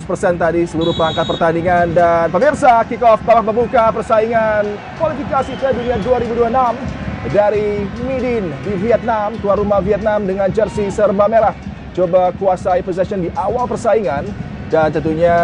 persen tadi seluruh perangkat pertandingan. Dan pemirsa, kick off babak pembuka persaingan kualifikasi Piala Dunia 2026 dari Midin di Vietnam. Tuan rumah Vietnam dengan jersey serba merah coba kuasai possession di awal persaingan. Dan tentunya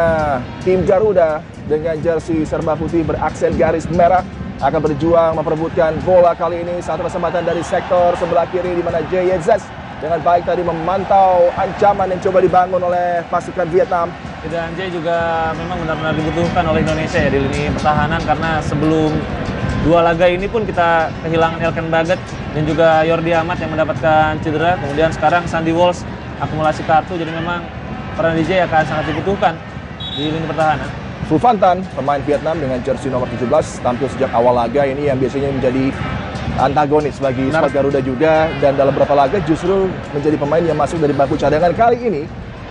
tim Garuda dengan jersey serba putih beraksen garis merah akan berjuang memperebutkan bola kali ini. Satu kesempatan dari sektor sebelah kiri di mana JZ dengan baik tadi memantau ancaman yang coba dibangun oleh pasukan Vietnam. Dan Jay juga memang benar-benar dibutuhkan oleh Indonesia ya di lini pertahanan, karena sebelum dua laga ini pun kita kehilangan Elkan Baggett dan juga Jordi Amat yang mendapatkan cedera. Kemudian sekarang Sandy Walsh akumulasi kartu, jadi memang peran DJ akan sangat dibutuhkan di lini pertahanan. Phu Phan Tan, pemain Vietnam dengan jersey nomor 17, tampil sejak awal laga ini yang biasanya menjadi antagonis bagi squad Garuda juga, dan dalam beberapa laga justru menjadi pemain yang masuk dari bangku cadangan. Kali ini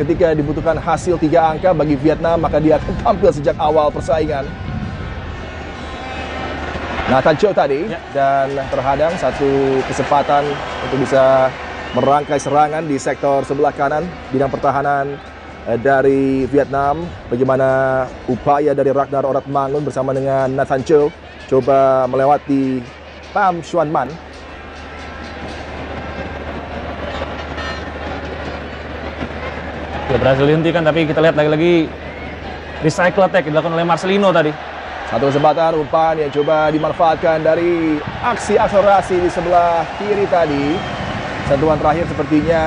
ketika dibutuhkan hasil 3 angka bagi Vietnam, maka dia akan tampil sejak awal persaingan. Nathan Chow tadi dan terhadang satu kesempatan untuk bisa merangkai serangan di sektor sebelah kanan bidang pertahanan dari Vietnam. Bagaimana upaya dari Ragnar Oratmangun bersama dengan Nathan Chow coba melewati Pham Xuan Man. Ya, berhasil dihentikan, tapi kita lihat lagi-lagi recycle attack dilakukan oleh Marcelino tadi. Satu kesempatan umpan yang coba dimanfaatkan dari aksi akselerasi di sebelah kiri tadi. Sentuhan terakhir sepertinya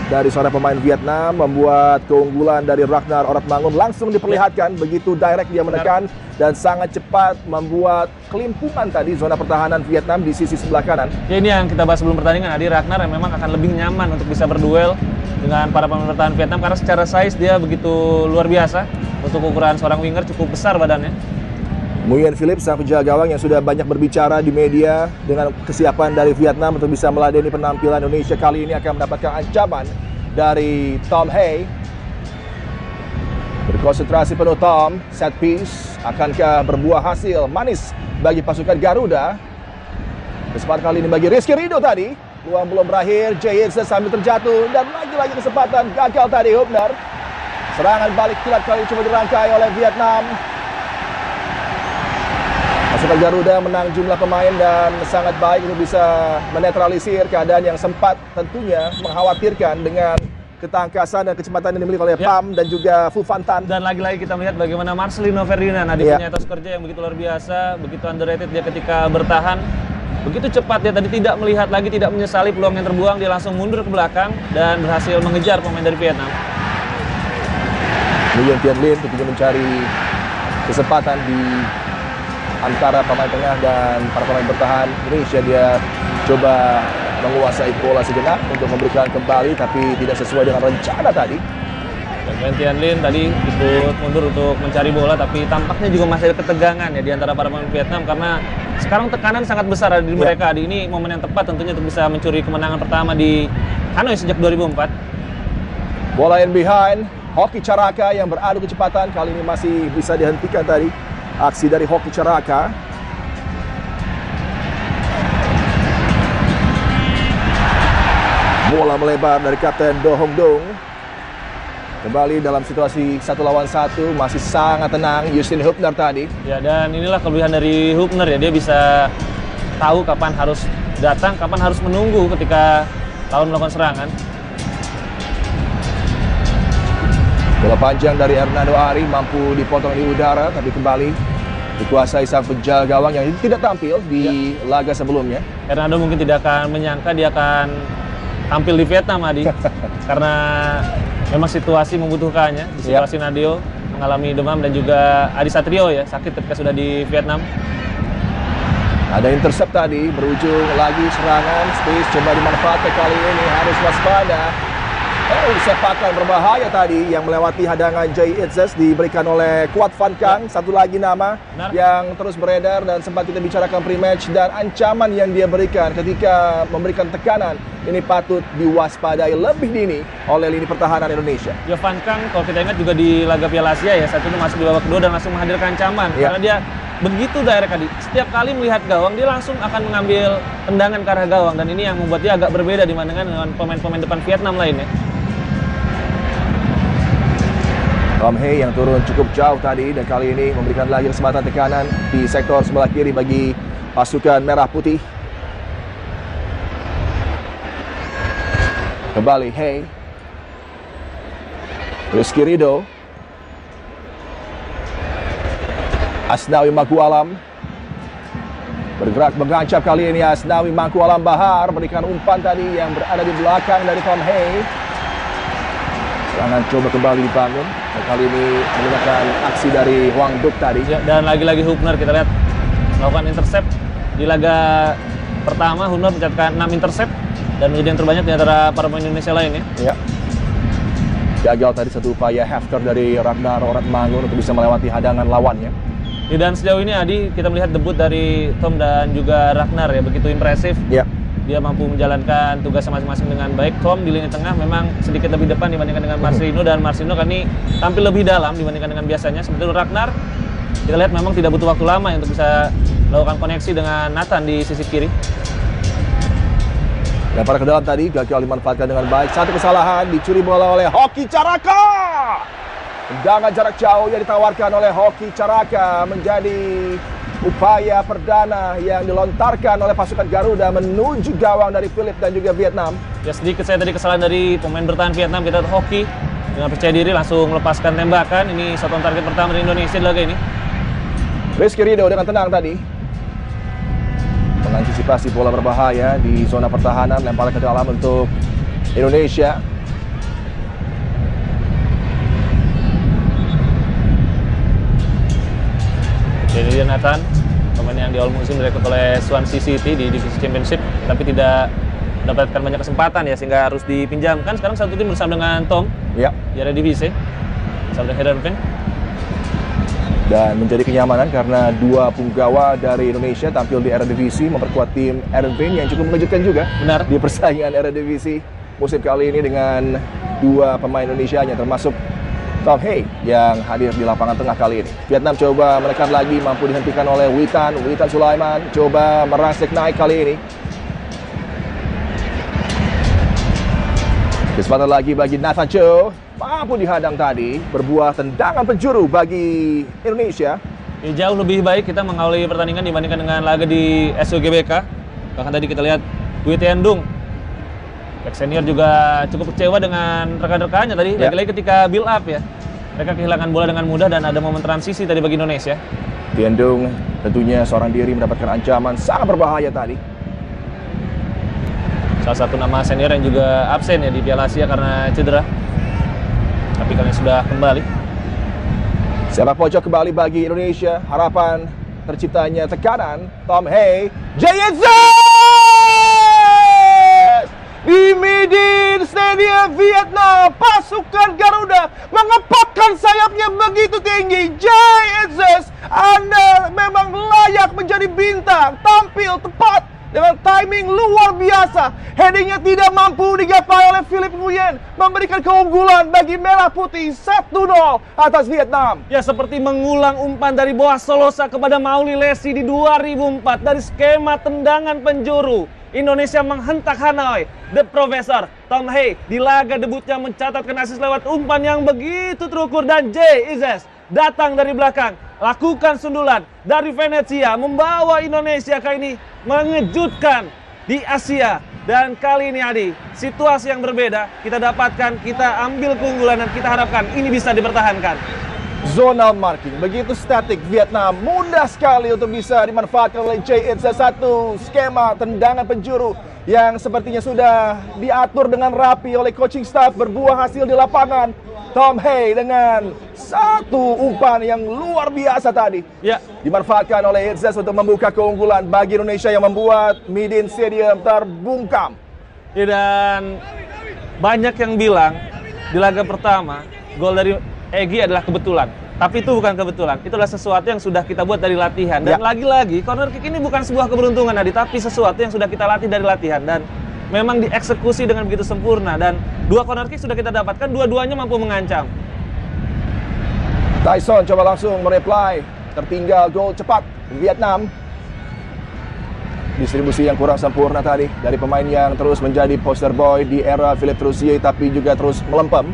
dari seorang pemain Vietnam membuat keunggulan dari Ragnar Oratmangun langsung diperlihatkan. Begitu direct dia menekan dan sangat cepat membuat kelimpungan tadi zona pertahanan Vietnam di sisi sebelah kanan. Ya, ini yang kita bahas sebelum pertandingan. Adi Ragnar yang memang akan lebih nyaman untuk bisa berduel dengan para pemain pertahanan Vietnam karena secara size dia begitu luar biasa. Untuk ukuran seorang winger cukup besar badannya. Nguyen Philip, sang penjaga gawang yang sudah banyak berbicara di media dengan kesiapan dari Vietnam untuk bisa meladeni penampilan Indonesia kali ini, akan mendapatkan ancaman dari Tom Hay. Berkonsentrasi penuh Tom, set piece, akankah berbuah hasil manis bagi pasukan Garuda? Kesempatan kali ini bagi Rizky Ridho tadi. Peluang belum berakhir, JZ sambil terjatuh dan lagi-lagi kesempatan gagal tadi Hubner. Serangan balik kilat kali coba dirangkai oleh Vietnam. Pasukan Garuda menang jumlah pemain dan sangat baik untuk bisa menetralisir keadaan yang sempat tentunya mengkhawatirkan dengan ketangkasan dan kecepatan yang dimiliki oleh Pham dan juga Phu Phan Tan. Dan lagi-lagi kita melihat bagaimana Marcelino Ferdinand, punya etos kerja yang begitu luar biasa, begitu underrated dia ketika bertahan. Begitu cepat dia tadi tidak melihat lagi, tidak menyesali peluang yang terbuang, dia langsung mundur ke belakang dan berhasil mengejar pemain dari Vietnam. Nguyen Thian Linh tentunya mencari kesempatan di antara pemain tengah dan para pemain bertahan Indonesia. Dia coba menguasai bola sejenak untuk memberikan kembali, tapi tidak sesuai dengan rencana tadi. Dan Nguyen Thian Linh tadi ikut mundur untuk mencari bola, tapi tampaknya juga masih ada ketegangan ya di antara para pemain Vietnam karena sekarang tekanan sangat besar di mereka. Ini momen yang tepat tentunya untuk bisa mencuri kemenangan pertama di Hanoi sejak 2004. Bola in behind, Hoki Caraka yang beradu kecepatan kali ini masih bisa dihentikan tadi. Aksi dari Hoki Caraka. Bola melebar dari Kapten Do Hong Dong. Kembali dalam situasi 1 lawan 1, masih sangat tenang Justin Hubner tadi. Ya, dan inilah kelebihan dari Hubner ya, dia bisa tahu kapan harus datang, kapan harus menunggu ketika lawan melakukan serangan. Bola panjang dari Hernando Ari mampu dipotong di udara, tapi kembali dikuasai sang penjaga gawang yang tidak tampil di laga sebelumnya. Hernando mungkin tidak akan menyangka dia akan tampil di Vietnam, Adi. Karena memang situasi membutuhkannya. Di situasi Nadeo mengalami demam dan juga Adi Satrio ya sakit ketika sudah di Vietnam. Ada intercept tadi, berujung lagi serangan, space coba dimanfaatkan kali ini, harus waspada. Sepakan berbahaya tadi yang melewati hadangan Jay Itzes diberikan oleh Quat Van Kang. Satu lagi nama yang terus beredar dan sempat kita bicarakan pre-match, dan ancaman yang dia berikan ketika memberikan tekanan ini patut diwaspadai lebih dini oleh lini pertahanan Indonesia. Ya, Van Kang kalau kita ingat juga di laga Piala Asia ya, saat itu masuk di babak kedua dan langsung menghadirkan ancaman karena dia begitu direct tadi. Setiap kali melihat gawang dia langsung akan mengambil tendangan ke arah gawang, dan ini yang membuat dia agak berbeda dibandingkan dengan pemain-pemain depan Vietnam lainnya. Tom Hay yang turun cukup jauh tadi dan kali ini memberikan lagi kesempatan tekanan di sektor sebelah kiri bagi pasukan merah putih. Kembali Hay. Rizky Ridho. Asnawi Mangkualam bergerak mengancam kali ini. Asnawi Mangkualam Bahar berikan umpan tadi yang berada di belakang dari Tom Hay. Serangan coba kembali dibangun. Dan kali ini menggunakan aksi dari Hwang Duk tadi. Ya, dan lagi-lagi Hubner kita lihat melakukan intercept. Di laga pertama Hubner mencatatkan 6 intercept dan menjadi yang terbanyak di antara para pemain Indonesia lainnya. Ya. Gagal tadi satu upaya hefter dari Ragnar Oratmangun untuk bisa melewati hadangan lawannya. Dan sejauh ini Adi, kita melihat debut dari Tom dan juga Ragnar ya, begitu impresif. Ya. Dia mampu menjalankan tugasnya masing-masing dengan baik. Tom di lini tengah memang sedikit lebih depan dibandingkan dengan Marcelino, dan Marcelino kali ini tampil lebih dalam dibandingkan dengan biasanya. Sementara Ragnar, kita lihat memang tidak butuh waktu lama untuk bisa melakukan koneksi dengan Nathan di sisi kiri. Lempar ke dalam tadi, gagal dimanfaatkan dengan baik. Satu kesalahan, dicuri bola oleh Hoki Caraka. Tendangan jarak jauh yang ditawarkan oleh Hoki Caraka menjadi upaya perdana yang dilontarkan oleh pasukan Garuda menuju gawang dari Philip dan juga Vietnam. Ya, sedikit saya tadi kesalahan dari pemain bertahan Vietnam. Kita lihat Hoki dengan percaya diri langsung melepaskan tembakan. Ini satuan target pertama dari Indonesia di laga ini. Rizky Ridho dengan tenang tadi mengantisipasi bola berbahaya di zona pertahanan, lempar ke dalam untuk Indonesia. Jadi dia Nathan, pemain yang di awal musim direkrut oleh Swansea City di divisi Championship, tapi tidak mendapatkan banyak kesempatan ya, sehingga harus dipinjamkan. Sekarang satu tim bersama dengan Tom Ya. di Eredivisie, bersama dengan Heerenveen. Dan menjadi kenyamanan karena dua punggawa dari Indonesia tampil di Eredivisie memperkuat tim Heerenveen yang cukup mengejutkan juga. Benar. Di persaingan Eredivisie musim kali ini dengan dua pemain Indonesianya termasuk Tom Hay yang hadir di lapangan tengah kali ini. Vietnam coba menekan lagi, mampu dihentikan oleh Witan Sulaiman, coba merangsek naik kali ini. Kesempatan lagi bagi Nathan Cho, mampu dihadang tadi, berbuah tendangan penjuru bagi Indonesia. Ini jauh lebih baik kita mengawali pertandingan dibandingkan dengan laga di SUGBK. Bahkan tadi kita lihat Dwi Tiendung, back senior, juga cukup kecewa dengan rekan-rekannya tadi. Ya. Lagi-lagi ketika build up ya, mereka kehilangan bola dengan mudah dan ada momen transisi tadi bagi Indonesia. Tiendung tentunya seorang diri mendapatkan ancaman sangat berbahaya tadi. Salah satu nama senior yang juga absen ya di Piala Asia karena cedera. Tapi kalian sudah kembali. Sepak pojok kembali bagi Indonesia. Harapan terciptanya tekanan. Tom Hay, JNZ! Di Midin Stadium Vietnam, pasukan Garuda mengepakkan sayapnya begitu tinggi. JNZ, Anda memang layak menjadi bintang. Tampil tepat dengan timing luar biasa. Headingnya tidak mampu digapai oleh Philip Nguyen, memberikan keunggulan bagi Merah Putih 1-0 atas Vietnam. Ya, seperti mengulang umpan dari Boas Solosa kepada Mauli Lesi di 2004 dari skema tendangan penjuru. Indonesia menghentak Hanoi. The Professor Tom Hay di laga debutnya mencatatkan asis lewat umpan yang begitu terukur, dan JNZ datang dari belakang, lakukan sundulan dari Venezia, membawa Indonesia kali ini mengejutkan di Asia. Dan kali ini Adi, situasi yang berbeda kita dapatkan, kita ambil keunggulan dan kita harapkan ini bisa dipertahankan. Zonal marking begitu statik Vietnam, mudah sekali untuk bisa dimanfaatkan oleh JNZ. Satu skema tendangan penjuru yang sepertinya sudah diatur dengan rapi oleh coaching staff, berbuah hasil di lapangan. Tom Hay dengan satu umpan yang luar biasa tadi, Ya, dimanfaatkan oleh Irzaz untuk membuka keunggulan bagi Indonesia yang membuat Midin Stadium terbungkam. ya, dan banyak yang bilang di laga pertama gol dari Egy adalah kebetulan. Tapi itu bukan kebetulan, itu adalah sesuatu yang sudah kita buat dari latihan. Dan lagi-lagi corner kick ini bukan sebuah keberuntungan Adi, tapi sesuatu yang sudah kita latih dari latihan dan memang dieksekusi dengan begitu sempurna. Dan dua corner kick sudah kita dapatkan, dua-duanya mampu mengancam. Tyson coba langsung mereply, tertinggal gol cepat Vietnam. Distribusi yang kurang sempurna tadi dari pemain yang terus menjadi poster boy di era Philippe Troussier, tapi juga terus melempem.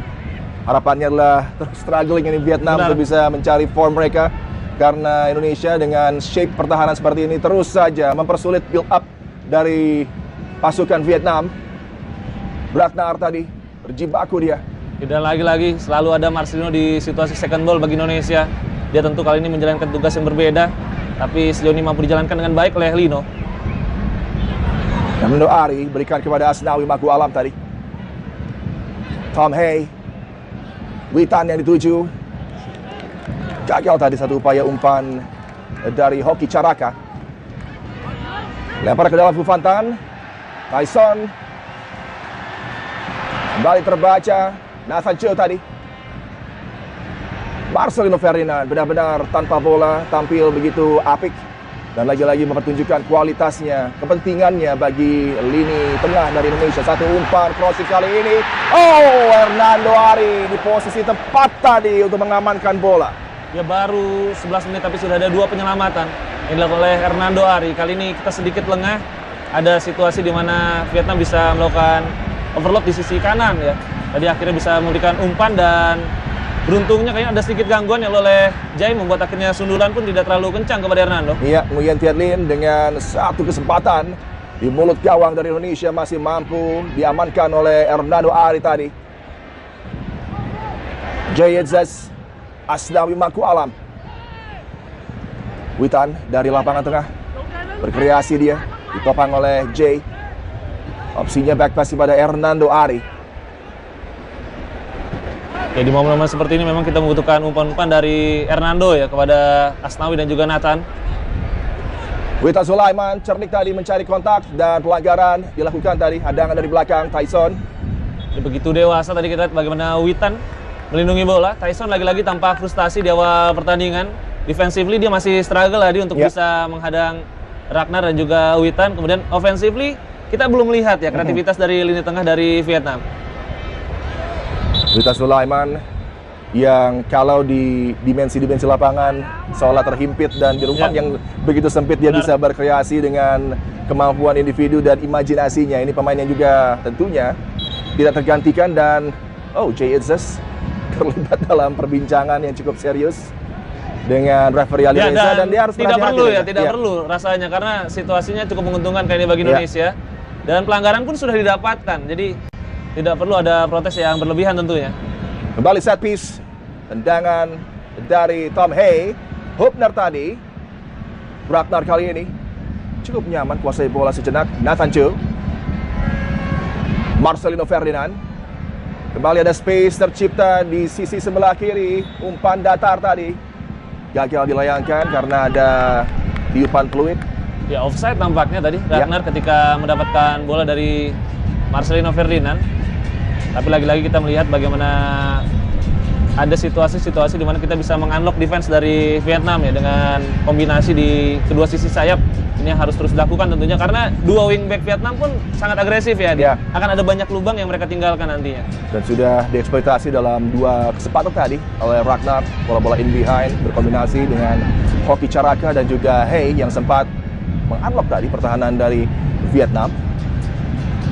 Harapannya adalah terus struggling ini Vietnam untuk bisa mencari form mereka, karena Indonesia dengan shape pertahanan seperti ini terus saja mempersulit build up dari pasukan Vietnam. Ratnar tadi berjibaku dia. Dan lagi-lagi selalu ada Marcelino di situasi second ball bagi Indonesia. Dia tentu kali ini menjalankan tugas yang berbeda, tapi sejauh ini mampu dijalankan dengan baik oleh Lino. Hernando Ari berikan kepada Asnawi Maku Alam tadi. Tom Hay, Witan yang dituju. Gagal tadi satu upaya umpan dari Hoki Caraka. Lempar ke dalam Bufantan. Tyson kembali terbaca. Nathan Cho tadi. Marcelino Ferdinand benar-benar tanpa bola tampil begitu apik, dan lagi-lagi mempertunjukkan kualitasnya, kepentingannya bagi lini tengah dari Indonesia. Satu umpan crossing kali ini. Oh, Hernando Ari di posisi tepat tadi untuk mengamankan bola. Ya baru 11 menit tapi sudah ada 2 penyelamatan yang dilakukan oleh Hernando Ari. Kali ini kita sedikit lengah. Ada situasi di mana Vietnam bisa melakukan overload di sisi kanan ya. Tadi akhirnya bisa memberikan umpan, dan beruntungnya kayaknya ada sedikit gangguan yang oleh Jai, membuat akhirnya sundulan pun tidak terlalu kencang kepada Hernando. Iya, Nguyen Thiat Lin dengan satu kesempatan di mulut gawang dari Indonesia masih mampu diamankan oleh Hernando Ari tadi. Jai Itzes, Asnawi Maku Alam. Witan dari lapangan tengah berkreasi dia, ditopang oleh Jay. Opsinya back pass pada Hernando Ari. Ya, di momen-momen seperti ini memang kita membutuhkan umpan-umpan dari Hernando ya kepada Asnawi dan juga Nathan. Witan Sulaiman cerdik tadi mencari kontak, dan pelanggaran dilakukan tadi, hadangan dari belakang Tyson. Ya, begitu dewasa tadi kita lihat bagaimana Witan melindungi bola. Tyson lagi-lagi tampak frustasi di awal pertandingan. Defensively dia masih struggle tadi untuk bisa menghadang Ragnar dan juga Witan. Kemudian offensively kita belum melihat ya kreativitas dari lini tengah dari Vietnam. Witan Sulaiman yang kalau di dimensi lapangan seolah terhimpit, dan di ruang yang begitu sempit dia bisa berkreasi dengan kemampuan individu dan imajinasinya. Ini pemain yang juga tentunya tidak tergantikan, dan Jay Itzes terlibat dalam perbincangan yang cukup serius dengan referee Ali Reza, dan dia harus tidak perlu ya, tidak ya. perlu rasanya, karena situasinya cukup menguntungkan kayak ini bagi Indonesia. Dan pelanggaran pun sudah didapatkan, jadi tidak perlu ada protes yang berlebihan tentunya. Kembali set piece, tendangan dari Tom Hay. Hubner tadi, Ragnar kali ini cukup nyaman kuasai bola sejenak. Nathan Cho, Marcelino Ferdinand. Kembali ada space tercipta di sisi sebelah kiri. Umpan datar tadi gagal dilayangkan karena ada tiupan peluit. Ya, offside tampaknya tadi Ragnar ketika mendapatkan bola dari Marcelino Ferdinand. Tapi lagi-lagi kita melihat bagaimana ada situasi-situasi di mana kita bisa mengunlock defense dari Vietnam ya, dengan kombinasi di kedua sisi sayap. Ini yang harus terus dilakukan tentunya, karena dua wingback Vietnam pun sangat agresif ya. Akan ada banyak lubang yang mereka tinggalkan nantinya. Dan sudah dieksploitasi dalam dua kesempatan tadi oleh Ragnar, bola-bola in behind berkombinasi dengan Hoki Caraka dan juga Hay yang sempat mengunlock tadi pertahanan dari Vietnam.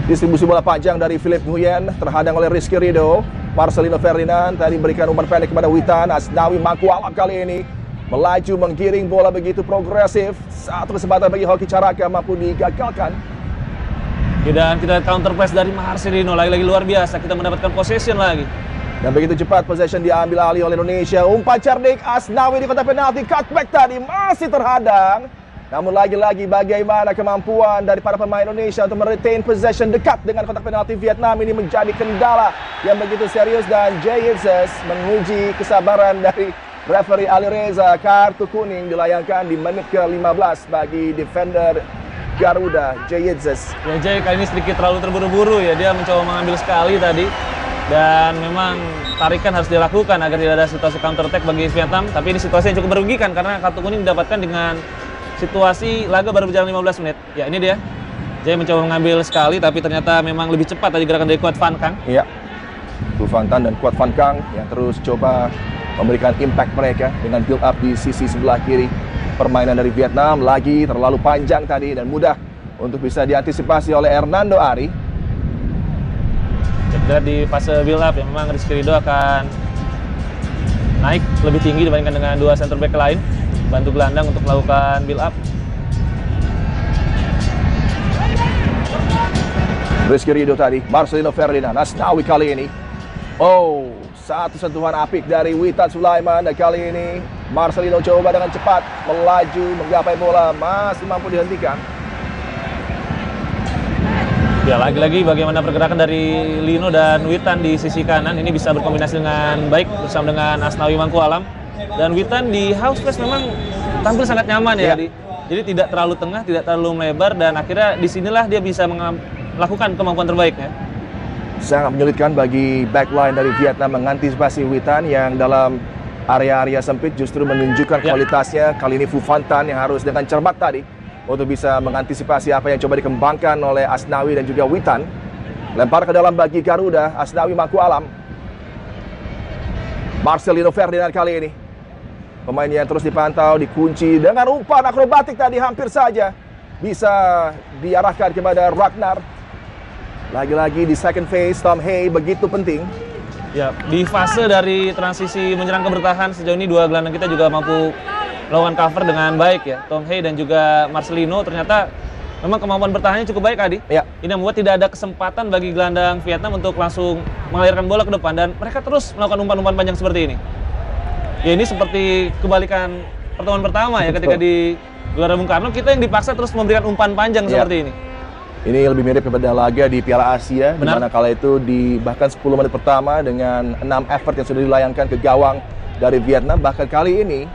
Distribusi bola panjang dari Philip Nguyen terhadang oleh Rizky Ridho. Marcelino Ferdinand tadi berikan umpan pendek kepada Witan. Asnawi Maku Alam kali ini melaju menggiring bola begitu progresif. Satu kesempatan bagi Hoki Caraka mampu digagalkan. Dan kita counter press dari Marcelino lagi-lagi luar biasa. Kita mendapatkan possession lagi. Dan begitu cepat possession diambil alih oleh Indonesia. Umpan cerdik Asnawi di kotak penalti, cutback tadi masih terhadang. Namun lagi-lagi bagaimana kemampuan dari para pemain Indonesia untuk meretain possession dekat dengan kotak penalti Vietnam ini menjadi kendala yang begitu serius. Dan Jay Itzes menguji kesabaran dari referee Ali Reza. Kartu kuning dilayangkan di menit ke-15 bagi defender Garuda, Jay Itzes. Ya, Jay kali ini sedikit terlalu terburu-buru ya, dia mencoba mengambil sekali tadi. Dan memang tarikan harus dilakukan agar tidak ada situasi counter attack bagi Vietnam. Tapi ini situasi yang cukup merugikan karena kartu kuning didapatkan dengan situasi laga baru berjalan 15 menit. Ya, ini dia. Jay mencoba mengambil sekali, tapi ternyata memang lebih cepat tadi gerakan dari Quat Van Kang. Iya. Tu Van Tan dan Quat Van Kang yang terus coba memberikan impact mereka dengan build up di sisi sebelah kiri. Permainan dari Vietnam lagi terlalu panjang tadi dan mudah untuk bisa diantisipasi oleh Hernando Ari. Lihat di fase build up ya, memang Rizky Ridho akan naik lebih tinggi dibandingkan dengan dua center back lain, bantu gelandang untuk melakukan build up. Rizky Ridho tadi, Marcelino Ferdinand, Asnawi kali ini. Oh, satu sentuhan apik dari Witan Sulaiman, dan kali ini Marcelino coba dengan cepat melaju menggapai bola, masih mampu dihentikan. Ya, lagi-lagi bagaimana pergerakan dari Lino dan Witan di sisi kanan ini bisa berkombinasi dengan baik bersama dengan Asnawi Mangkualam. Dan Witan di half space memang tampil sangat nyaman ya. Jadi tidak terlalu tengah, tidak terlalu melebar, dan akhirnya disinilah dia bisa melakukan kemampuan terbaiknya. Sangat menyulitkan bagi backline dari Vietnam mengantisipasi Witan yang dalam area-area sempit justru menunjukkan kualitasnya. Kali ini Phu Phan Tan yang harus dengan cermat tadi untuk bisa mengantisipasi apa yang coba dikembangkan oleh Asnawi dan juga Witan. Lempar ke dalam bagi Garuda, Asnawi Mangkualam. Marcelino Ferdinand kali ini. Pemain yang terus dipantau, dikunci dengan umpan akrobatik tadi, hampir saja bisa diarahkan kepada Ragnar. Lagi-lagi di second phase, Tom Hay begitu penting. Ya, di fase dari transisi menyerang ke bertahan sejauh ini dua gelandang kita juga mampu melakukan cover dengan baik ya. Tom Hay dan juga Marcelino ternyata memang kemampuan bertahannya cukup baik tadi. Ya. Ini membuat tidak ada kesempatan bagi gelandang Vietnam untuk langsung mengalirkan bola ke depan, dan mereka terus melakukan umpan-umpan panjang seperti ini. Ya, ini seperti kebalikan pertemuan pertama ya, ketika di Gelora Bung Karno kita yang dipaksa terus memberikan umpan panjang seperti ini. Ini lebih mirip kepada laga di Piala Asia, di mana kala itu di bahkan 10 menit pertama dengan 6 effort yang sudah dilayangkan ke gawang dari Vietnam. Bahkan kali ini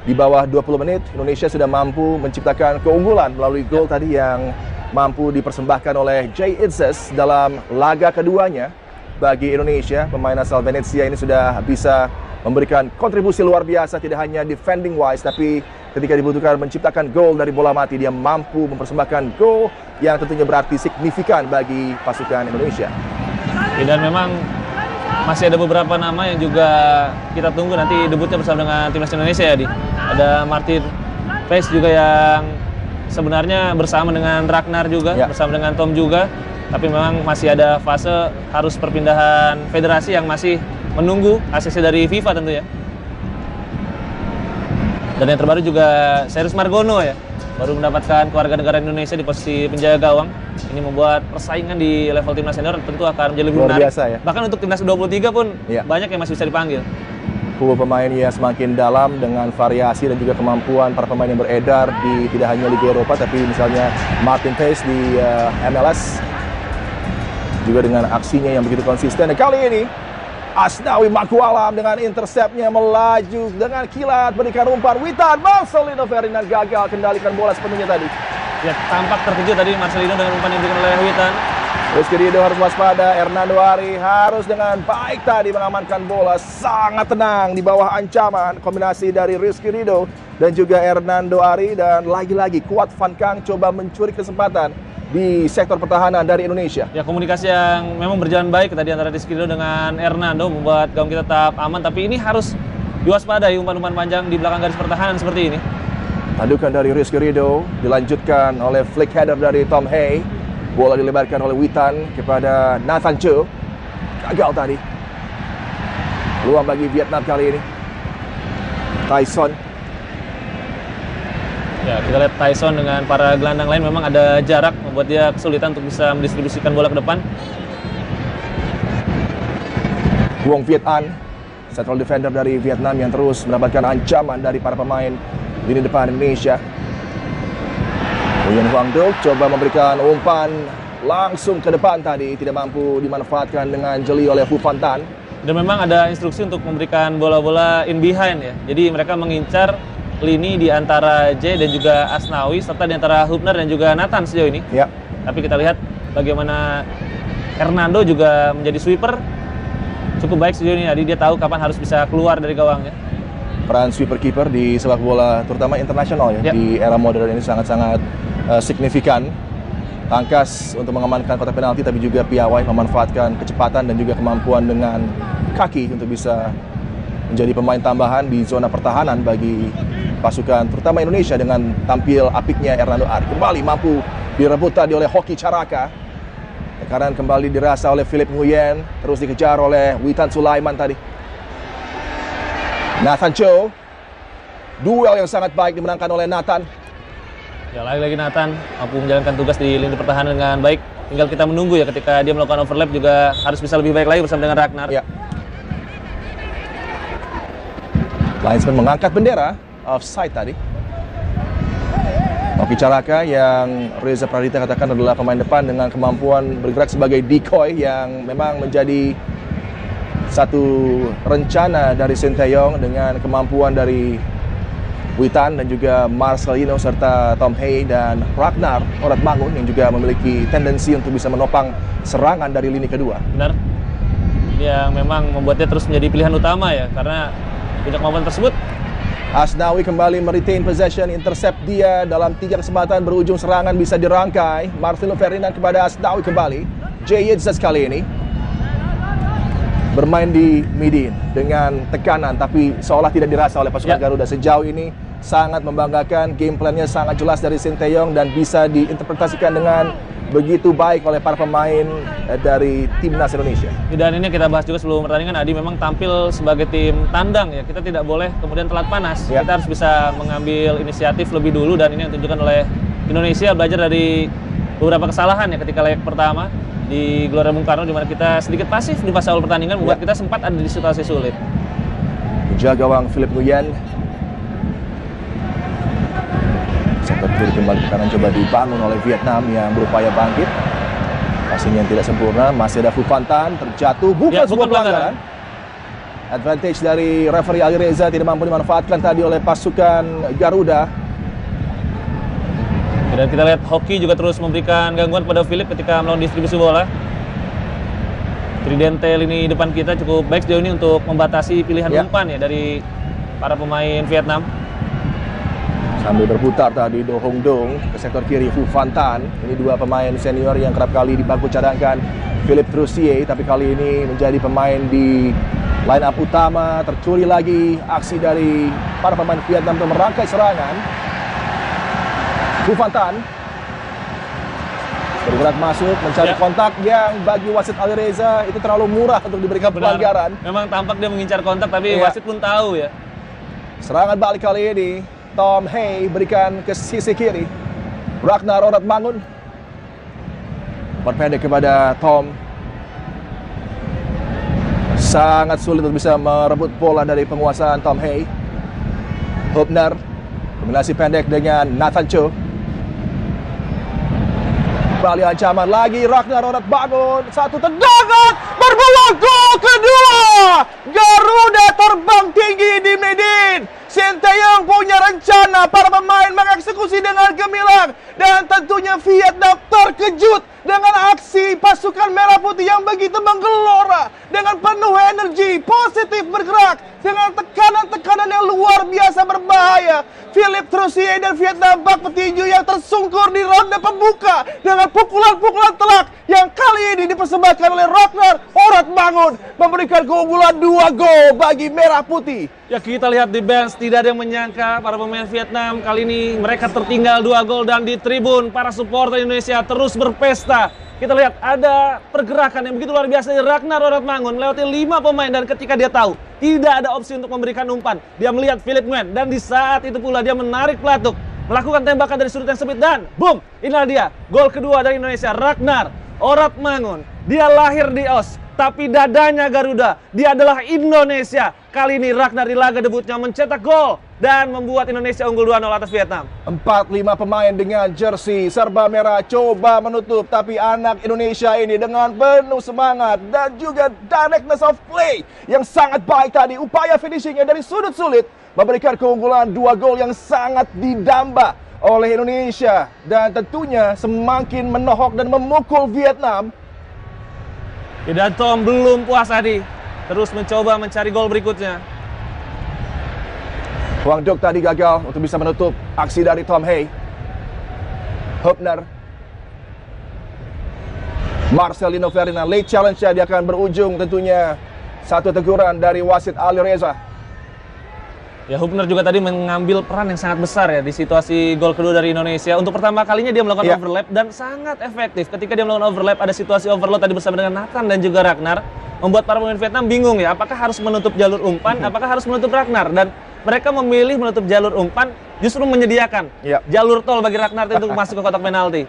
di bawah 20 menit Indonesia sudah mampu menciptakan keunggulan melalui gol tadi yang mampu dipersembahkan oleh Jay Itzes dalam laga keduanya bagi Indonesia. Pemain asal Venezia ini sudah bisa memberikan kontribusi luar biasa, tidak hanya defending wise, tapi ketika dibutuhkan menciptakan gol dari bola mati, dia mampu mempersembahkan gol yang tentunya berarti signifikan bagi pasukan Indonesia. Dan memang masih ada beberapa nama yang juga kita tunggu nanti debutnya bersama dengan timnas Indonesia ya, Di. Ada Martin Paes juga yang sebenarnya bersama dengan Ragnar juga, bersama dengan Tom juga, tapi memang masih ada fase harus perpindahan federasi yang masih menunggu ACC dari FIFA tentu ya. Dan yang terbaru juga Serius Margono ya, baru mendapatkan keluarga negara Indonesia di posisi penjaga gawang. Ini membuat persaingan di level timnas senior tentu akan menjadi lebih menarik. Biasa, ya? Bahkan untuk timnas 23 pun banyak yang masih bisa dipanggil. Pool pemain ya semakin dalam dengan variasi dan juga kemampuan para pemain yang beredar di tidak hanya Liga Eropa, tapi misalnya Martin Paes di MLS juga dengan aksinya yang begitu konsisten. Dan kali ini Asnawi Mangkualam dengan interceptnya melaju dengan kilat, berikan umpan. Witan, Marcelino Ferdinand gagal kendalikan bola sepenuhnya tadi. Ya, tampak terkejut tadi Marcelino dengan umpan yang diberikan oleh Witan. Rizky Ridho harus waspada, Hernando Ari harus dengan baik tadi mengamankan bola, sangat tenang di bawah ancaman kombinasi dari Rizky Ridho dan juga Hernando Ari. Dan lagi-lagi Kuat Van Kang coba mencuri kesempatan di sektor pertahanan dari Indonesia. Ya, komunikasi yang memang berjalan baik tadi antara Rizky Ridho dengan Hernando membuat gawang kita tetap aman, tapi ini harus diwaspadai umpan-umpan panjang di belakang garis pertahanan seperti ini. Tandukan dari Rizky Ridho dilanjutkan oleh flick header dari Tom Hay. Bola dilebarkan oleh Witan kepada Nathan Cho. Gagal tadi. Peluang bagi Vietnam kali ini. Tyson. Ya, kita lihat Tyson dengan para gelandang lain memang ada jarak, membuat dia kesulitan untuk bisa mendistribusikan bola ke depan. Vuong Viet An, central defender dari Vietnam yang terus mendapatkan ancaman dari para pemain lini depan Indonesia. Nguyen Huang Duc coba memberikan umpan langsung ke depan tadi, tidak mampu dimanfaatkan dengan jeli oleh Phu Phan Tan. Dan memang ada instruksi untuk memberikan bola-bola in behind ya. Jadi mereka mengincar lini di antara J dan juga Asnawi, serta di antara Hubner dan juga Nathan sejauh ini. Ya. Tapi kita lihat bagaimana Hernando juga menjadi sweeper cukup baik sejauh ini. Jadi dia tahu kapan harus bisa keluar dari gawangnya. Peran sweeper keeper di sepak bola terutama internasional ya, di era modern ini sangat-sangat signifikan. Tangkas untuk mengamankan kotak penalti, tapi juga piawai memanfaatkan kecepatan dan juga kemampuan dengan kaki untuk bisa menjadi pemain tambahan di zona pertahanan bagi pasukan terutama Indonesia. Dengan tampil apiknya Hernando Ari kembali mampu direbut tadi oleh Hoki Caraka. Tekanan kembali dirasa oleh Philip Nguyen, terus dikejar oleh Witan Sulaiman tadi. Nathan Cho. Duel yang sangat baik dimenangkan oleh Nathan. Ya, lagi-lagi Nathan mampu menjalankan tugas di lini pertahanan dengan baik. Tinggal kita menunggu ya, ketika dia melakukan overlap juga harus bisa lebih baik lagi bersama dengan Ragnar. Ya. Linesman mengangkat bendera offside tadi. Oki Caraka yang Reza Pradita katakan adalah pemain depan dengan kemampuan bergerak sebagai decoy yang memang menjadi satu rencana dari Sinteyong dengan kemampuan dari Witan dan juga Marcelino serta Tom Hay dan Ragnar Oratmangun yang juga memiliki tendensi untuk bisa menopang serangan dari lini kedua. Benar. Yang memang membuatnya terus menjadi pilihan utama ya, karena punya kemampuan tersebut. Asnawi kembali meretain possession, intercept dia dalam 3 kesempatan berujung serangan bisa dirangkai. Marcelo Ferdinand kepada Asnawi kembali. Jay Yitzhak kali ini bermain di midin dengan tekanan, tapi seolah tidak dirasa oleh pasukan Garuda. Sejauh ini sangat membanggakan, game plan-nya sangat jelas dari Sinteyong dan bisa diinterpretasikan dengan begitu baik oleh para pemain dari Timnas Indonesia. Dan ini kita bahas juga sebelum pertandingan, Adi memang tampil sebagai tim tandang ya. Kita tidak boleh kemudian telat panas. Ya. Kita harus bisa mengambil inisiatif lebih dulu, dan ini yang ditunjukkan oleh Indonesia, belajar dari beberapa kesalahan ya ketika leg pertama di Gelora Bung Karno, di mana kita sedikit pasif di fase awal pertandingan, membuat kita sempat ada di situasi sulit. Jaga gawang Philip Nguyen. Sektor kiri kembali ke kanan, coba dibangun oleh Vietnam yang berupaya bangkit. Passing yang tidak sempurna, masih ada Fufantan terjatuh, bukan sebuah pelanggaran. Advantage dari referee Ali Reza tidak mampu dimanfaatkan tadi oleh pasukan Garuda. Dan kita lihat Hoki juga terus memberikan gangguan pada Philip ketika melakukan distribusi bola. Tridente lini depan kita cukup baik sejauh ini untuk membatasi pilihan umpan ya dari para pemain Vietnam. Sambil berputar tadi Do Hong Dong ke sektor kiri, Fu Van Tan. Ini dua pemain senior yang kerap kali di bangku cadangkan Philip Trussier, tapi kali ini menjadi pemain di line up utama. Tercuri lagi aksi dari para pemain Vietnam untuk merangkai serangan. Fu Van Tan bergerak masuk, mencari kontak yang bagi wasit Ali Reza itu terlalu murah untuk diberikan pelanggaran. Memang tampak dia mengincar kontak, tapi wasit pun tahu ya. Serangan balik kali ini, Tom Hay berikan ke sisi kiri. Ragnar Oratmangun berpendek kepada Tom. Sangat sulit untuk bisa merebut bola dari penguasaan Tom Hay. Hubner kombinasi pendek dengan Nathan Cho. Kembali ancaman lagi, Ragnar Oratmangun. Satu tendangan, berpeluang gol kedua. Garuda terbang tinggi di Medin. Sinteyong punya rencana, para pemain mengeksekusi dengan gemilang. Dan tentunya Vietnam terkejut dengan aksi pasukan Merah Putih yang begitu menggelora. Dengan penuh energi, positif bergerak. Dengan tekanan-tekanan yang luar biasa berbahaya. Philip Trussier dan Vietnam bak petinju yang tersungkur di ronde pembuka. Dengan pukulan-pukulan telak yang kali ini dipersembahkan oleh Ragnar Oratmangun. Memberikan keunggulan 2 gol bagi Merah Putih. Ya, kita lihat di bench, tidak ada yang menyangka para pemain Vietnam kali ini mereka tertinggal 2 gol, dan di tribun para supporter Indonesia terus berpesta. Kita lihat ada pergerakan yang begitu luar biasa dari Ragnar Oratmangun melewati 5 pemain, dan ketika dia tahu tidak ada opsi untuk memberikan umpan, dia melihat Philip Nguyen, dan di saat itu pula dia menarik pelatuk, melakukan tembakan dari sudut yang sempit, dan boom, inilah dia gol kedua dari Indonesia. Ragnar Oratmangun, dia lahir di Oz, tapi dadanya Garuda. Dia adalah Indonesia. Kali ini Ragnar di laga debutnya mencetak gol dan membuat Indonesia unggul 2-0 atas Vietnam. 4-5 pemain dengan jersey serba merah coba menutup, tapi anak Indonesia ini dengan penuh semangat dan juga directness of play yang sangat baik tadi. Upaya finishingnya dari sudut sulit memberikan keunggulan 2 gol yang sangat didamba oleh Indonesia, dan tentunya semakin menohok dan memukul Vietnam. Dan Tom belum puas tadi, terus mencoba mencari gol berikutnya. Hwang Duk tadi gagal untuk bisa menutup aksi dari Tom Hay. Hubner, Marcelino Ferdinand, late challenge-nya dia akan berujung tentunya satu teguran dari wasit Ali Reza. Ya, Hubner juga tadi mengambil peran yang sangat besar ya di situasi gol kedua dari Indonesia. Untuk pertama kalinya dia melakukan overlap dan sangat efektif. Ketika dia melakukan overlap, ada situasi overload tadi bersama dengan Nathan dan juga Ragnar, membuat para pemain Vietnam bingung ya, apakah harus menutup jalur umpan, apakah harus menutup Ragnar, dan mereka memilih menutup jalur umpan, justru menyediakan jalur tol bagi Ragnar untuk masuk ke kotak penalti.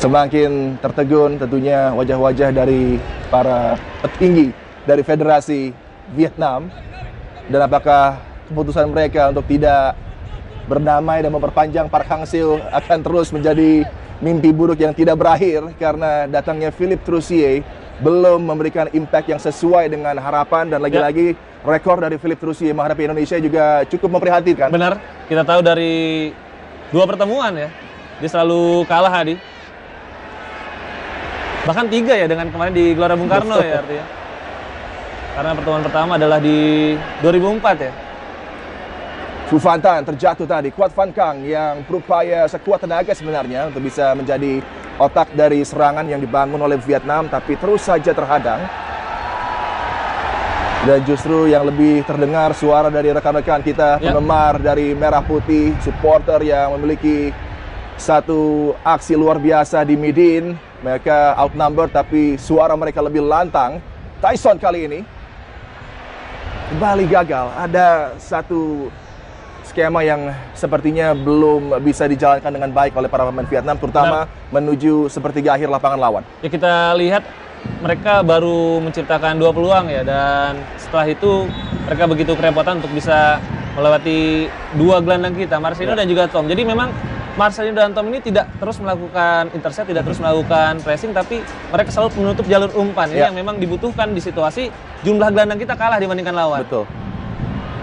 Semakin tertegun tentunya wajah-wajah dari para petinggi dari Federasi Vietnam, dan apakah keputusan mereka untuk tidak berdamai dan memperpanjang Park Hang-seo akan terus menjadi mimpi buruk yang tidak berakhir karena datangnya Philippe Troussier belum memberikan impact yang sesuai dengan harapan, dan lagi-lagi rekor dari Philippe Troussier menghadapi Indonesia juga cukup memprihatinkan. Benar, kita tahu dari 2 pertemuan ya, dia selalu kalah Adi. Bahkan 3 ya dengan kemarin di Gelora Bung Karno ya artinya. Karena pertemuan pertama adalah di 2004 ya. Phu Phan Tan terjatuh tadi. Quat Van Kang yang berupaya sekuat tenaga sebenarnya untuk bisa menjadi otak dari serangan yang dibangun oleh Vietnam, tapi terus saja terhadang. Dan justru yang lebih terdengar suara dari rekan-rekan kita, penggemar dari Merah Putih, supporter yang memiliki satu aksi luar biasa di Midin. Mereka outnumber tapi suara mereka lebih lantang. Tyson kali ini kembali gagal. Ada satu skema yang sepertinya belum bisa dijalankan dengan baik oleh para pemain Vietnam, terutama menuju sepertiga akhir lapangan lawan. Ya, kita lihat mereka baru menciptakan 2 peluang ya, dan setelah itu mereka begitu kerepotan untuk bisa melewati 2 gelandang kita, Marcelino dan juga Tom. Jadi memang Marcelino dan Tom ini tidak terus melakukan intercept, tidak terus melakukan pressing, tapi mereka selalu menutup jalur umpan. Ini yang memang dibutuhkan di situasi jumlah gelandang kita kalah dibandingkan lawan. Betul.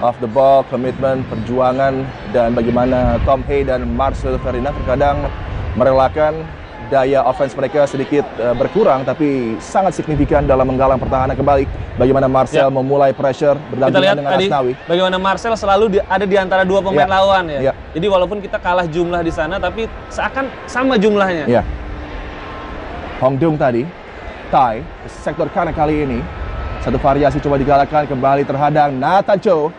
Off the ball, komitmen, perjuangan, dan bagaimana Tom Hay dan Marcel Ferdinand terkadang merelakan daya offense mereka sedikit berkurang, tapi sangat signifikan dalam menggalang pertahanan kembali. Bagaimana Marcel memulai pressure berdampingan dengan Asnawi. Bagaimana Marcel selalu ada di antara 2 pemain lawan ya. Jadi walaupun kita kalah jumlah di sana, tapi seakan sama jumlahnya. Hong Dung tadi, Thai, sektor kanan kali ini. Satu variasi coba digalakkan, kembali terhadang Nathan Cho.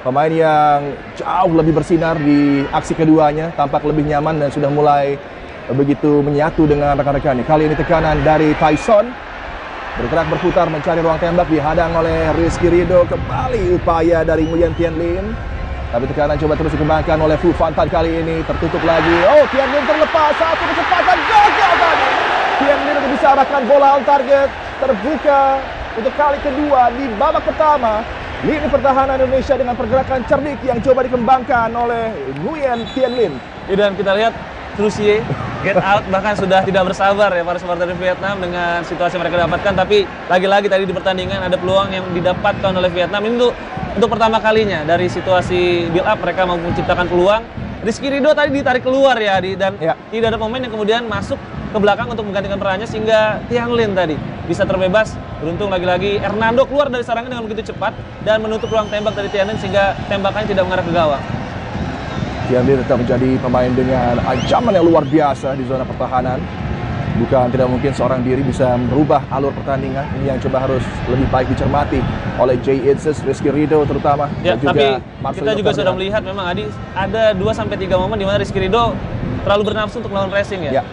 Pemain yang jauh lebih bersinar di aksi keduanya, tampak lebih nyaman dan sudah mulai begitu menyatu dengan rekan-rekannya. Kali ini tekanan dari Tyson, bergerak berputar mencari ruang tembak, dihadang oleh Rizky Ridho. Kembali upaya dari Nguyen Tien Lin, tapi tekanan coba terus dikembangkan oleh Phu Phan Tan kali ini. Tertutup lagi. Oh, Tien Lin terlepas, satu kecepatan gagal tadi. Tien Lin untuk bisa arahkan bola on target, terbuka untuk kali kedua di babak pertama. Lini pertahanan Indonesia dengan pergerakan cerdik yang coba dikembangkan oleh Nguyen Tien Lin. Dan kita lihat Troussier get out, bahkan sudah tidak bersabar ya para supporter Vietnam dengan situasi mereka dapatkan. Tapi lagi-lagi tadi di pertandingan ada peluang yang didapatkan oleh Vietnam. Ini untuk pertama kalinya dari situasi build up mereka mampu menciptakan peluang. Rizky Ridho tadi ditarik keluar ya, dan tidak ada pemain yang kemudian masuk ke belakang untuk menggantikan perannya, sehingga Tian Lin tadi bisa terbebas. Beruntung lagi-lagi Hernando keluar dari serangan dengan begitu cepat dan menutup ruang tembak dari Tian Lin sehingga tembakannya tidak mengarah ke gawang. Tian Lin tetap menjadi pemain dengan ancaman yang luar biasa di zona pertahanan. Bukan tidak mungkin seorang diri bisa merubah alur pertandingan. Ini yang coba harus lebih baik dicermati oleh Jay Itzes, Rizky Ridho terutama. Ya, dan juga tapi Marcelino kita juga sudah melihat memang Adi ada 2-3 momen di mana Rizky Ridho terlalu bernafsu untuk melakukan pressing ya.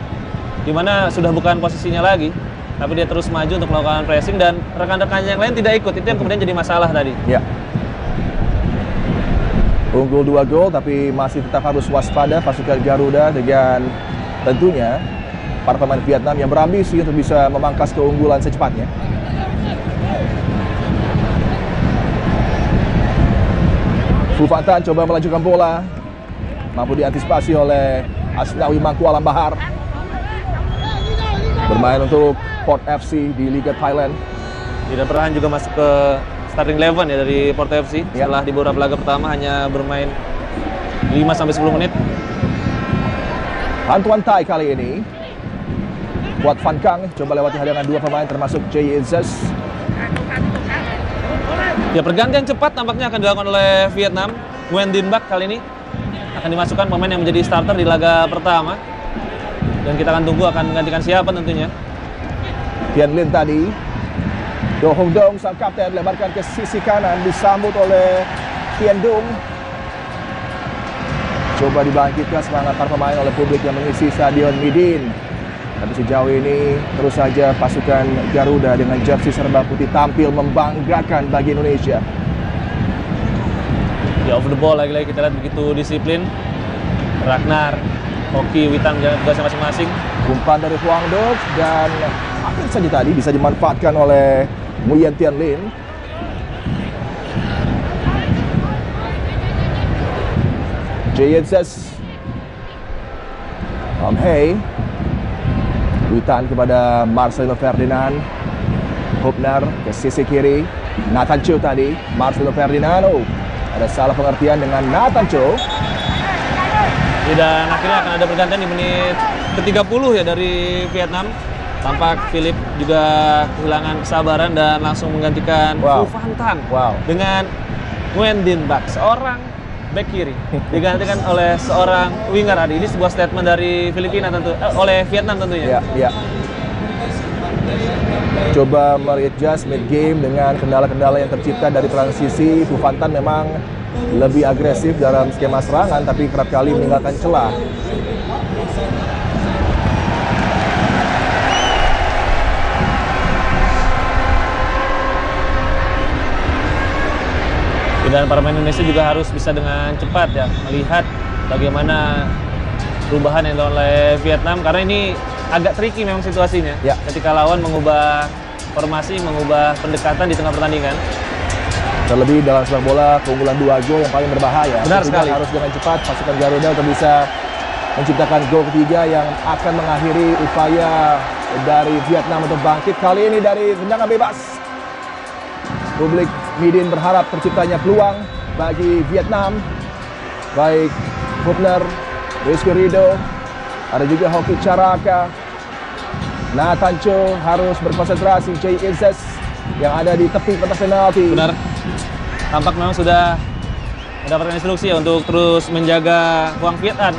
Di mana sudah bukan posisinya lagi, tapi dia terus maju untuk melakukan pressing dan rekan-rekannya yang lain tidak ikut. Itu yang kemudian jadi masalah tadi. Ya. Unggul 2 gol tapi masih tetap harus waspada pasukan Garuda dengan tentunya para pemain Vietnam yang berambisi untuk bisa memangkas keunggulan secepatnya. Phu Phan Tan coba melanjutkan bola, mampu diantisipasi oleh Asnawi Mangku Alam Bahar. Bermain untuk Port FC di Liga Thailand. Tidak Perhan juga masuk ke starting 11 ya dari Port FC. Setelah di beberapa laga pertama hanya bermain 5-10 menit. Han Tuan Thai kali ini buat Van Kang coba lewati hadangan 2 pemain termasuk Jay Itzes. Ya, pergantian cepat tampaknya akan dilakukan oleh Vietnam. Nguyen Dinh Bach kali ini akan dimasukkan pemain yang menjadi starter di laga pertama. Dan kita akan tunggu akan menggantikan siapa tentunya. Tian Lin tadi Do Hong Dong sang kapten lebarkan ke sisi kanan, disambut oleh Tien Dung. Coba dibangkitkan semangat para pemain oleh publik yang mengisi Stadion Midin. Tapi sejauh ini terus saja pasukan Garuda dengan jersey serba putih tampil membanggakan bagi Indonesia. Di off the ball lagi-lagi kita lihat begitu disiplin. Ragnar, Hoki, Witan menjalankan tugasnya masing-masing. Umpan dari Huang Dok dan hampir saja tadi bisa dimanfaatkan oleh Nguyen Tian Lin. Jayenzes, Hei, Witan kepada Marcelo Ferdinand, Hubner ke sisi kiri, Nathan Cho tadi, Marcelo Ferdinand, ada salah pengertian dengan Nathan Cho. Dan akhirnya akan ada pergantian di menit ke-30 ya dari Vietnam. Tampak Philip juga kehilangan kesabaran dan langsung menggantikan Phu Van Tan dengan Nguyen Dinh Bach, seorang back kiri digantikan oleh seorang winger. Adi, ini sebuah statement dari Filipina tentu, oleh Vietnam tentunya. Ya. Coba mereadjust mid game dengan kendala-kendala yang tercipta dari transisi. Phu Van Tan memang lebih agresif dalam skema serangan, tapi kerap kali meninggalkan celah. Dan para pemain Indonesia juga harus bisa dengan cepat ya melihat bagaimana perubahan yang dilakukan oleh Vietnam, karena ini agak tricky memang situasinya ketika lawan mengubah formasi, mengubah pendekatan di tengah pertandingan. Terlebih dalam sepak bola, keunggulan 2 gol yang paling berbahaya. Benar sekali. Harus dengan cepat pasukan Garuda untuk bisa menciptakan gol ketiga yang akan mengakhiri upaya dari Vietnam untuk bangkit. Kali ini dari tendangan bebas. Publik Midin berharap terciptanya peluang bagi Vietnam. Baik Hubner, Rizky Ridho, ada juga Hoki Caraka, Nathan Cho harus berkonsentrasi. Jayenzes yang ada di tepi kotak penalti. Benar. Tampak memang sudah mendapatkan instruksi ya untuk terus menjaga Hoang Viet An.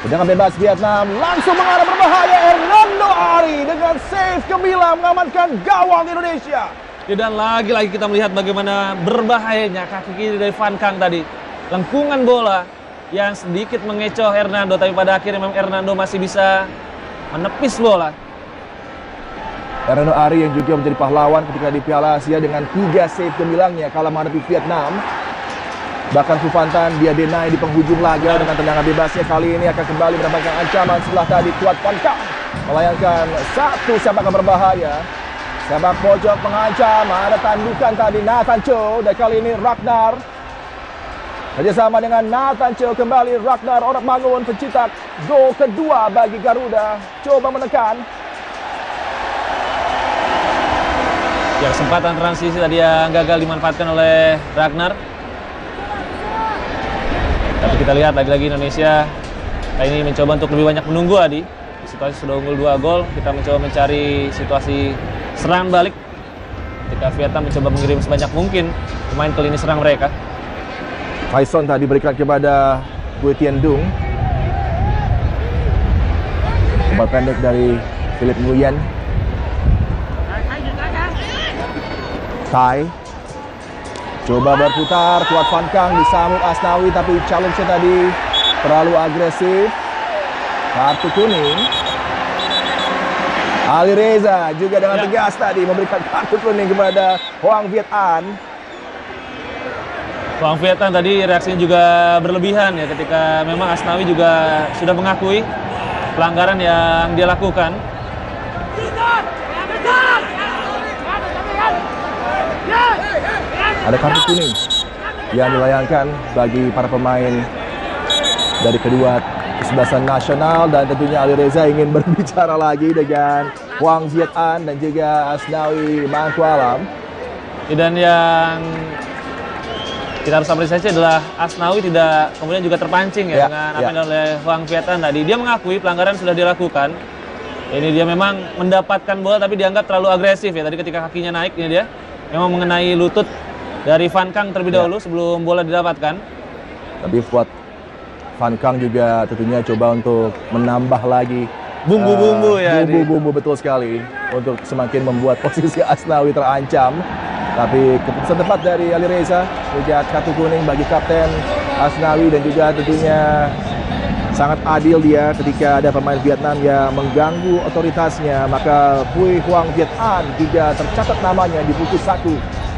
Tendangan bebas Vietnam langsung mengarah berbahaya. Hernando Ari dengan save gemilang mengamankan gawang Indonesia. Dan lagi-lagi kita melihat bagaimana berbahayanya kaki kiri dari Van Kang tadi. Lengkungan bola yang sedikit mengecoh Hernando, tapi pada akhirnya memang Hernando masih bisa menepis bola. Hernando Ari yang juga menjadi pahlawan ketika di Piala Asia dengan 3 save gemilangnya kala menghadapi Vietnam. Bahkan Phu Van Tan dia deny di penghujung laga dengan tendangan bebasnya kali ini akan kembali mendapatkan ancaman setelah tadi Tuat Van Kang melayangkan satu sepakan berbahaya. Sepak pojok mengancam, ada tandukan tadi Nathan Cho, dan kali ini Ragnar kerjasama dengan Nathan Cho, kembali Ragnar orang bangun pencetak gol kedua bagi Garuda. Coba menekan. Ya, kesempatan transisi tadi yang gagal dimanfaatkan oleh Ragnar. Tapi kita lihat lagi-lagi Indonesia kali ini mencoba untuk lebih banyak menunggu, Adi. Situasi sudah unggul 2 gol, kita mencoba mencari situasi serangan balik ketika Vietnam mencoba mengirim sebanyak mungkin pemain ke lini serang mereka. Faison tadi berikan kepada Nguyen Tien Dung. Umpan pendek dari Philip Nguyen. Tai coba berputar, Tuat Van Kang disambut Asnawi, tapi challenge-nya tadi terlalu agresif. Kartu kuning. Ali Reza juga dengan tegas tadi memberikan kartu kuning kepada Hoang Viet An. Hoang Viet An tadi reaksinya juga berlebihan ya ketika memang Asnawi juga sudah mengakui pelanggaran yang dia lakukan. Ada kartu kuning yang dilayangkan bagi para pemain dari kedua kesebelasan nasional, dan tentunya Ali Reza ingin berbicara lagi dengan Hoang Viet An dan juga Asnawi Mangkualam. Dan yang kita harus apresiasi adalah Asnawi tidak kemudian juga terpancing ya dengan apa yang dilakukan oleh Hoang Viet An tadi. Dia mengakui pelanggaran sudah dilakukan. Ini dia memang mendapatkan bola tapi dianggap terlalu agresif ya. Tadi ketika kakinya naik ini dia memang mengenai lutut dari Van Kang terlebih dahulu sebelum bola didapatkan. Tapi buat Van Kang juga tentunya coba untuk menambah lagi bumbu-bumbu ya. Bumbu-bumbu betul sekali untuk semakin membuat posisi Asnawi terancam. Tapi keputusan tepat dari Ali Reza, juga kartu kuning bagi Kapten Asnawi, dan juga tentunya sangat adil dia ketika ada pemain Vietnam yang mengganggu otoritasnya. Maka Pui Huang Viet An juga tercatat namanya di buku 1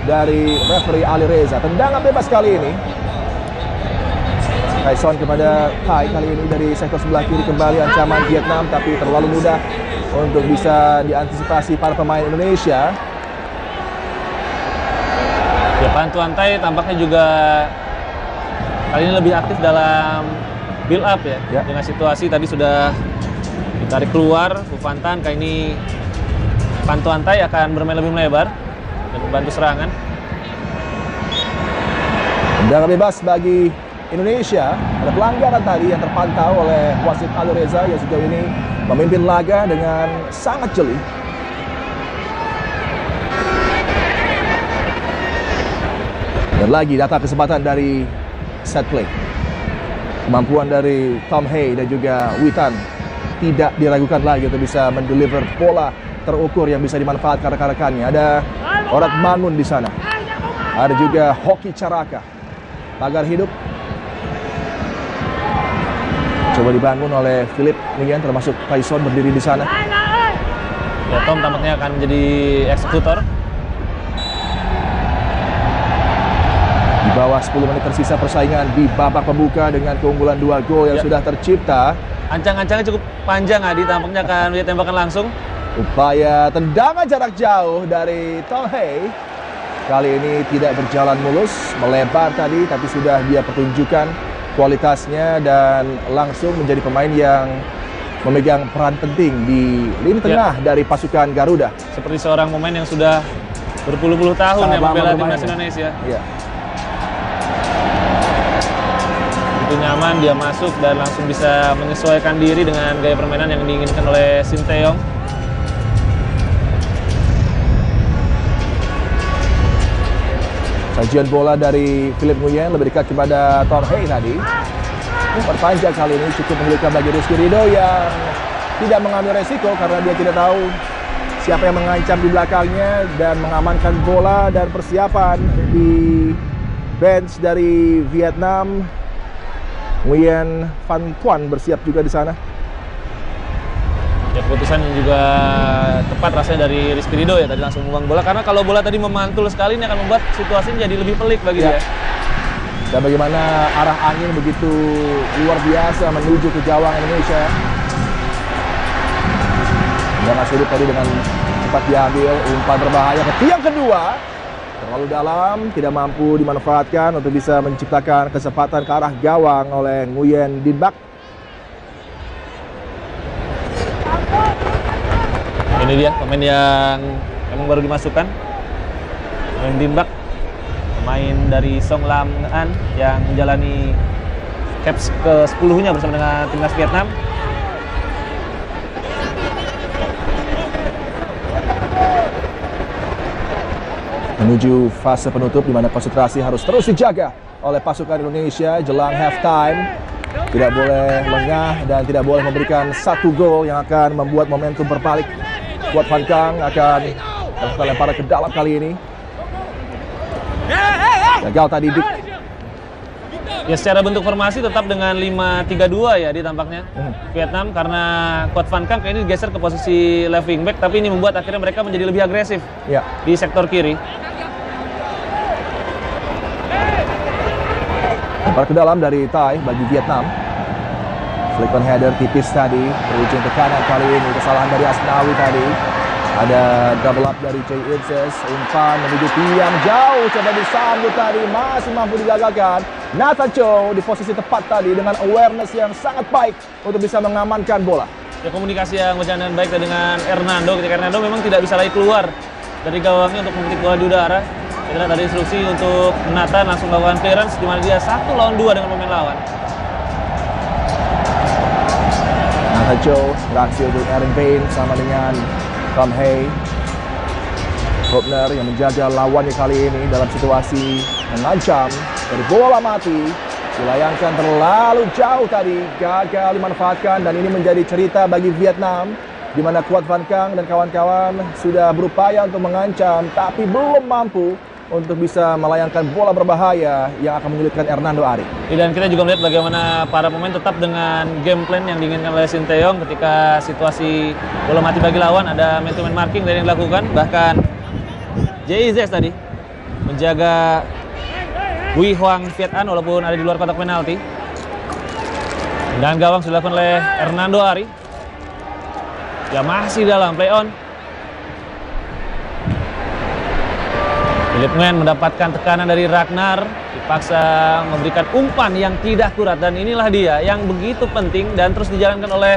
dari referee Ali Reza. Tendangan bebas kali ini. Tyson kepada Tai kali ini dari sektor sebelah kiri, kembali ancaman Vietnam, tapi terlalu mudah untuk bisa diantisipasi para pemain Indonesia. Ya, Pantuan Tai tampaknya juga kali ini lebih aktif dalam build up ya. Dengan situasi tadi sudah ditarik keluar Fufantan, kali ini Pantuan Tai akan bermain lebih melebar dan membantu serangan. Tendangan bebas bagi Indonesia. Ada pelanggaran tadi yang terpantau oleh wasit Ali Reza yang sejauh ini memimpin laga dengan sangat jeli. Dan lagi datang kesempatan dari set play. Kemampuan dari Tom Hay dan juga Witan tidak diragukan lagi untuk bisa mendeliver bola terukur yang bisa dimanfaatkan rekan-rekannya. Ada Orat Mangun di sana. Ada juga Hoki Caraka. Pagar hidup coba dibangun oleh Philip Nguyen, termasuk Tyson berdiri di sana. Ya, Tom tampaknya akan menjadi eksekutor. Di bawah 10 menit tersisa persaingan di babak pembuka dengan keunggulan 2 gol yang sudah tercipta. Ancang-ancangnya cukup panjang, Adi. Tampaknya akan lihat tembakan langsung. Upaya tendangan jarak jauh dari Tom Hay kali ini tidak berjalan mulus, melebar tadi, tapi sudah dia pertunjukkan kualitasnya dan langsung menjadi pemain yang memegang peran penting di lini tengah dari pasukan Garuda. Seperti seorang pemain yang sudah berpuluh-puluh tahun yang membela timnas Indonesia. Ya. Itu nyaman, dia masuk dan langsung bisa menyesuaikan diri dengan gaya permainan yang diinginkan oleh Sinteyong. Sajian bola dari Philip Nguyen lebih dekat kepada Tom Hay tadi. Perpanjang kali ini cukup menyulitkan bagi Rizky Ridho yang tidak mengambil resiko karena dia tidak tahu siapa yang mengancam di belakangnya dan mengamankan bola. Dan persiapan di bench dari Vietnam, Nguyen Van Thuan bersiap juga di sana. Ya, keputusan yang juga tepat rasanya dari Rizky Ridho ya, tadi langsung membuang bola, karena kalau bola tadi memantul sekali ini akan membuat situasinya jadi lebih pelik bagi dia. Dan bagaimana arah angin begitu luar biasa menuju ke gawang Indonesia. Dan sulit tadi dengan cepat diambil, umpan berbahaya ke tiang kedua. Terlalu dalam, tidak mampu dimanfaatkan untuk bisa menciptakan kesempatan ke arah gawang oleh Nguyen Din Bak. Ini dia pemain yang memang baru dimasukkan, Nguyen Din Bak, pemain dari Song Lam An yang menjalani caps ke-10-nya bersama dengan timnas Vietnam. Menuju fase penutup di mana konsentrasi harus terus dijaga oleh pasukan Indonesia jelang halftime. Tidak boleh lengah dan tidak boleh memberikan satu gol yang akan membuat momentum berbalik. Kuat Van Kang akan melakukan lemparan ke dalam kali ini. Gagal tadi Dik. Ya, secara bentuk formasi tetap dengan 5-3-2 ya tampaknya Vietnam, karena Kuat Van Kang ini digeser ke posisi left wing back, tapi ini membuat akhirnya mereka menjadi lebih agresif di sektor kiri. Lempar ke dalam dari Tai bagi Vietnam. Flick on header tipis tadi, berujung ke kanan kali ini. Kesalahan dari Asnawi tadi. Ada double up dari Choi Inces, umpan menuju tiang jauh, coba disambut tadi, masih mampu digagalkan. Nathan Cho di posisi tepat tadi dengan awareness yang sangat baik untuk bisa mengamankan bola. Ya, komunikasi yang berjalan dengan baik dengan Hernando, ketika Hernando memang tidak bisa lagi keluar dari gawangnya untuk memetik bola di udara. Kita lihat ada instruksi untuk Nathan langsung melakukan clearance, di mana dia 1 lawan 2 dengan pemain lawan. Nathan Cho berhasil untuk Aaron Bain sama dengan Tom Hay. Hopner yang menjaga lawannya kali ini dalam situasi mengancam dari bola mati. Dilayangkan terlalu jauh tadi, gagal dimanfaatkan, dan ini menjadi cerita bagi Vietnam di mana Quat Van Kang dan kawan-kawan sudah berupaya untuk mengancam tapi belum mampu untuk bisa melayangkan bola berbahaya yang akan menyulitkan Hernando Ari. Dan kita juga melihat bagaimana para pemain tetap dengan game plan yang diinginkan oleh Sinteyong ketika situasi bola mati bagi lawan, ada man-to-man marking dari yang dilakukan. Bahkan JIZ tadi menjaga Wei Huang Viet An walaupun ada di luar kotak penalti. Dan gawang sudah dilakukan oleh Hernando Ari. Ya masih dalam play on. Philip Nguyen mendapatkan tekanan dari Ragnar, dipaksa memberikan umpan yang tidak akurat, dan inilah dia yang begitu penting dan terus dijalankan oleh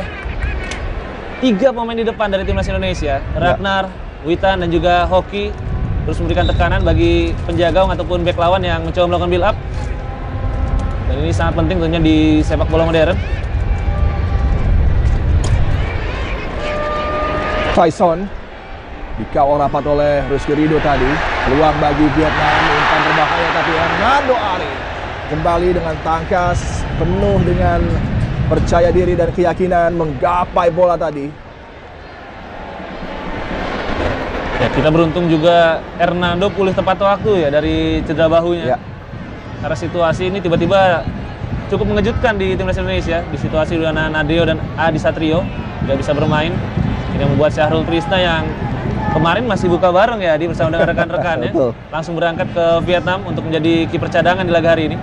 3 pemain di depan dari timnas Indonesia, Ragnar, Witan dan juga Hoki, terus memberikan tekanan bagi penjaga gawang ataupun bek lawan yang mencoba melakukan build up. Dan ini sangat penting tentunya di sepak bola modern. Tyson dikawal rapat oleh Rizky Ridho tadi. Peluang bagi Vietnam, umpan berbahaya tapi Hernando Ari kembali dengan tangkas, penuh dengan percaya diri dan keyakinan menggapai bola tadi. Ya, kita beruntung juga Hernando pulih tepat waktu ya dari cedera bahunya. Ya. Karena situasi ini tiba-tiba cukup mengejutkan di timnas Indonesia. Di situasi di mana Nadeo dan Adi Satrio tidak bisa bermain. Ini membuat Syahrul Trisna yang kemarin masih buka bareng ya bersama dengan rekan-rekannya, langsung berangkat ke Vietnam untuk menjadi kiper cadangan di laga hari ini.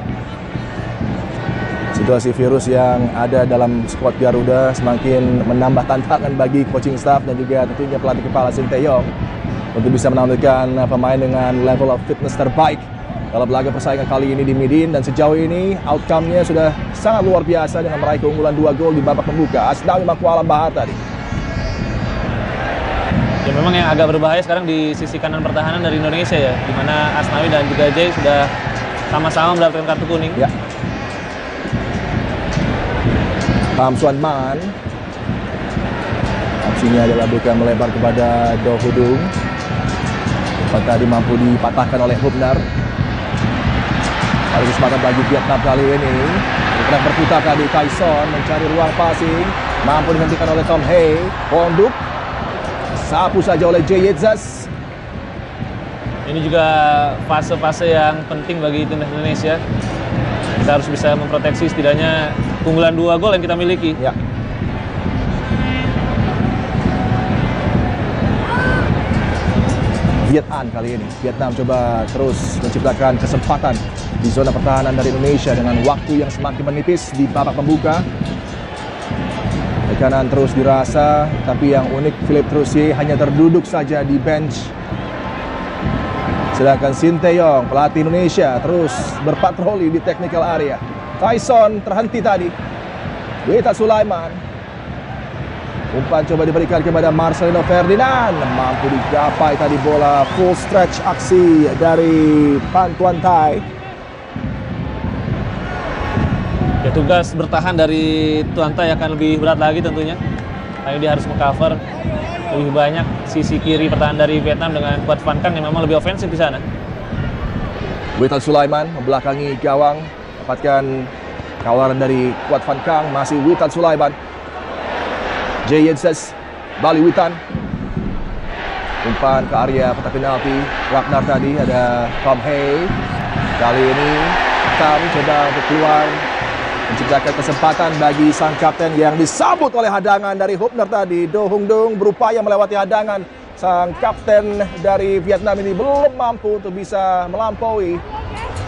Situasi virus yang ada dalam skuad Garuda semakin menambah tantangan bagi coaching staff dan juga tentunya pelatih kepala Sinteyong untuk bisa menampilkan pemain dengan level of fitness terbaik dalam laga persaingan kali ini di Midin. Dan sejauh ini outcome-nya sudah sangat luar biasa dengan meraih keunggulan 2 gol di babak pembuka. Asnawi Makualam Bahar tadi. Ya memang yang agak berbahaya sekarang di sisi kanan pertahanan dari Indonesia ya, di mana Asnawi dan juga Jay sudah sama-sama mendapatkan kartu kuning. Ya. Pham Xuan Man. Opsinya adalah bukan melebar kepada Do Hudung. Tadi mampu dipatahkan oleh Hubner. Ada kesempatan bagi Vietnam kali ini. Pernah berputar tadi Tyson mencari ruang passing, mampu dihentikan oleh Tom Hay. Ponduk sapu saja oleh Jay Yetzas. Ini juga fase-fase yang penting bagi timnas Indonesia. Kita harus bisa memproteksi setidaknya keunggulan 2 gol yang kita miliki. Ya. Vietnam kali ini. Vietnam coba terus menciptakan kesempatan di zona pertahanan dari Indonesia dengan waktu yang semakin menipis di babak pembuka. Tekanan terus dirasa, tapi yang unik Philippe Troussier hanya terduduk saja di bench. Sedangkan Sinteyong, pelatih Indonesia, terus berpatroli di technical area. Tyson terhenti tadi. Wita Sulaiman. Umpan coba diberikan kepada Marcelino Ferdinand. Mampu digapai tadi bola full stretch aksi dari Phan Tuan Thai. Ya, tugas bertahan dari Tuan Thai akan lebih berat lagi tentunya. Karena dia harus mengcover lebih banyak sisi kiri pertahanan dari Vietnam dengan Quat Van Kang yang memang lebih ofensif di sana. Witan Sulaiman membelakangi gawang, dapatkan kawalan dari Quat Van Kang, masih Witan Sulaiman. Jay Yetzas, Bali Witan. Umpan ke area kotak penalti. Ragnar tadi, ada Tom Hay. Kali ini Tam coba untuk keluar, menciptakan kesempatan bagi sang kapten yang disambut oleh hadangan dari Hubner tadi. Do Hung Dung berupaya melewati hadangan. Sang kapten dari Vietnam ini belum mampu untuk bisa melampaui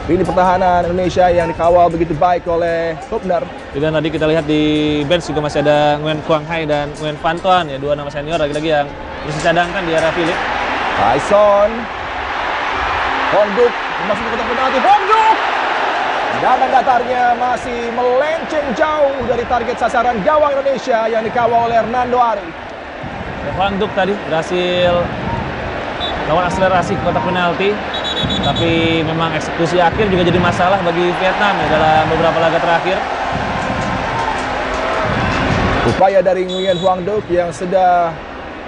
lini pertahanan Indonesia yang dikawal begitu baik oleh Hubner. Dan tadi kita lihat di bench juga masih ada Nguyen Quang Hai dan Nguyen Phan Tuan, ya, 2 nama senior lagi-lagi yang terus dicadangkan di era Philip. Tyson, Honduk masuk ke kotak penalti. Honduk! Dandang datarnya masih melenceng jauh dari target sasaran gawang Indonesia yang dikawal oleh Hernando Ari. Honduk tadi berhasil lawan akselerasi ke kotak penalti, tapi memang eksekusi akhir juga jadi masalah bagi Vietnam ya, dalam beberapa laga terakhir. Upaya dari Nguyen Huang Duc yang sudah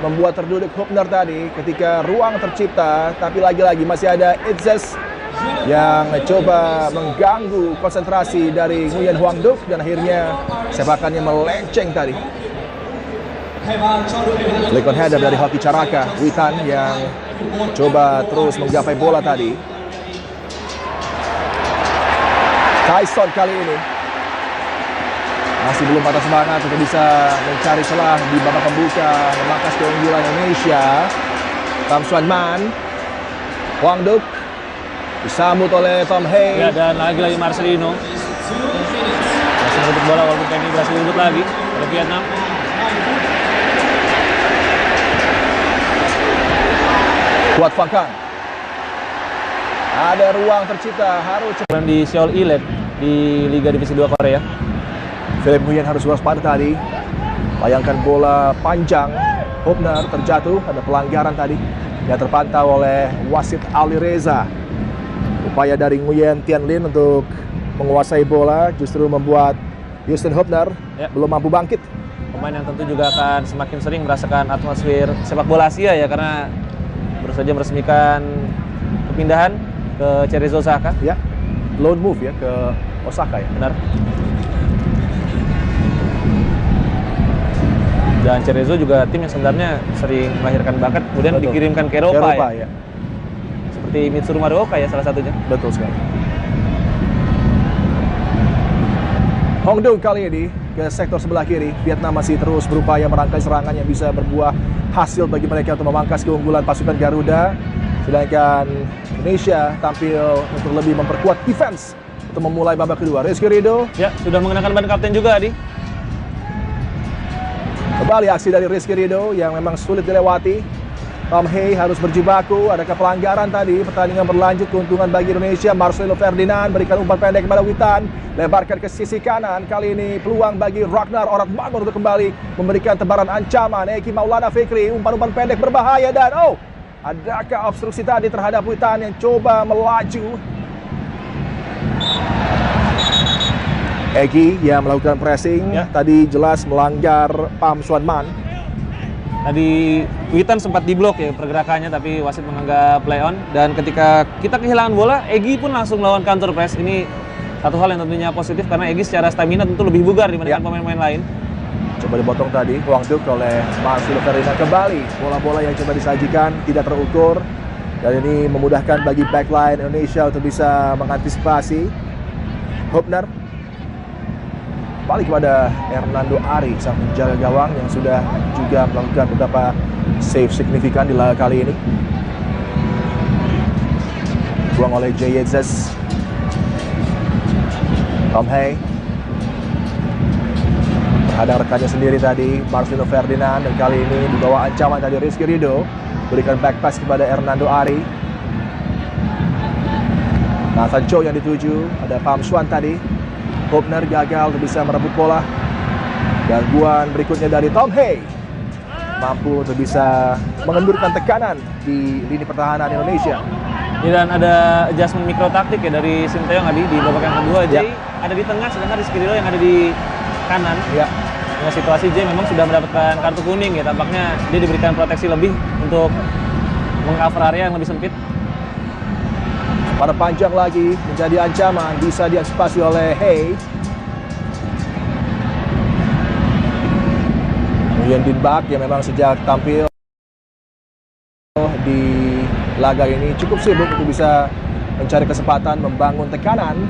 membuat terduduk Hubner tadi ketika ruang tercipta, tapi lagi-lagi masih ada Itzes yang coba mengganggu konsentrasi dari Nguyen Huang Duc dan akhirnya sepakannya melenceng tadi. Flick on header dari Hoki Caraka. Witan yang coba terus menggapai bola tadi. Tyson kali ini masih belum patah semangat untuk bisa mencari celah di babak pembuka, memangkas keunggulan Indonesia. Pham Xuan Man, Quang Duc disambut oleh Tom Hay. Ya, dan lagi-lagi Marcelino masih merebut bola walaupun kali ini berhasil direbut lagi oleh Vietnam. Kuat Phang. Ada ruang tercipta, harus cepat di Seoul Ilek di Liga Divisi 2 Korea. Philip Nguyen harus waspada tadi. Bayangkan bola panjang, Hopner terjatuh, ada pelanggaran tadi yang terpantau oleh wasit Ali Reza. Upaya dari Nguyen Tian Lin untuk menguasai bola justru membuat Houston Hopner belum mampu bangkit. Pemain yang tentu juga akan semakin sering merasakan atmosfer sepak bola Asia ya, karena baru saja meresmikan kepindahan ke Cerezo Osaka. Ya, loan move ya ke Osaka ya. Benar. Dan Cerezo juga tim yang sebenarnya sering melahirkan bakat, kemudian dikirimkan ke Eropa ya. Seperti Mitsuru Maruoka ya salah satunya. Betul sekali. Hong Dong kali ini ke sektor sebelah kiri. Vietnam masih terus berupaya merangkai serangan yang bisa berbuah hasil bagi mereka untuk memangkas keunggulan pasukan Garuda. Sedangkan Indonesia tampil untuk lebih memperkuat defense untuk memulai babak kedua. Rizky Ridho. Ya, sudah mengenakan ban kapten juga, Adi. Kembali aksi dari Rizky Ridho yang memang sulit dilewati. Tom Hay harus berjibaku, adakah pelanggaran tadi. Pertandingan berlanjut, keuntungan bagi Indonesia. Marcelo Ferdinand berikan umpan pendek kepada Witan, lebarkan ke sisi kanan. Kali ini peluang bagi Ragnar Oratmangun untuk kembali memberikan tebaran ancaman. Eki Maulana Fikri, umpan-umpan pendek berbahaya dan adakah obstruksi tadi terhadap Witan yang coba melaju. Eki yang melakukan pressing tadi jelas melanggar Pham Xuan Man. Tadi Witan sempat diblok ya pergerakannya, tapi wasit menganggap play on. Dan ketika kita kehilangan bola, Egy pun langsung melawan counter press. Ini satu hal yang tentunya positif karena Egy secara stamina tentu lebih bugar dibandingkan pemain-pemain lain. Coba dipotong tadi Quang Duc oleh Marcelo Ferdinand. Kembali bola-bola yang coba disajikan tidak terukur, dan ini memudahkan bagi backline Indonesia untuk bisa mengantisipasi. Hopner balik kepada Hernando Ari, sang penjaga gawang yang sudah juga melakukan beberapa save signifikan di laga kali ini. Buang oleh Jay Yetzes. Tom Hay terhadang rekannya sendiri tadi, Marcelo Ferdinand, dan kali ini di bawah ancaman tadi Rizky Ridho berikan back pass kepada Hernando Ari. Nathan Cho yang dituju, ada Pham Xuan tadi. Hopner gagal untuk bisa merebut bola. Gangguan berikutnya dari Tom Hay, mampu untuk bisa mengendurkan tekanan di lini pertahanan Indonesia. Dan ada adjustment mikro taktik ya dari Sinteyong tadi di babak yang kedua. Jay ada di tengah, sedangkan Rizky Ridho yang ada di kanan. Dengan situasi Jay memang sudah mendapatkan kartu kuning ya, tampaknya dia diberikan proteksi lebih untuk meng-cover area yang lebih sempit. Pada panjang lagi menjadi ancaman, bisa diantisipasi oleh Hay. Nguyen Din Bak yang memang sejak tampil di laga ini cukup sibuk untuk bisa mencari kesempatan membangun tekanan.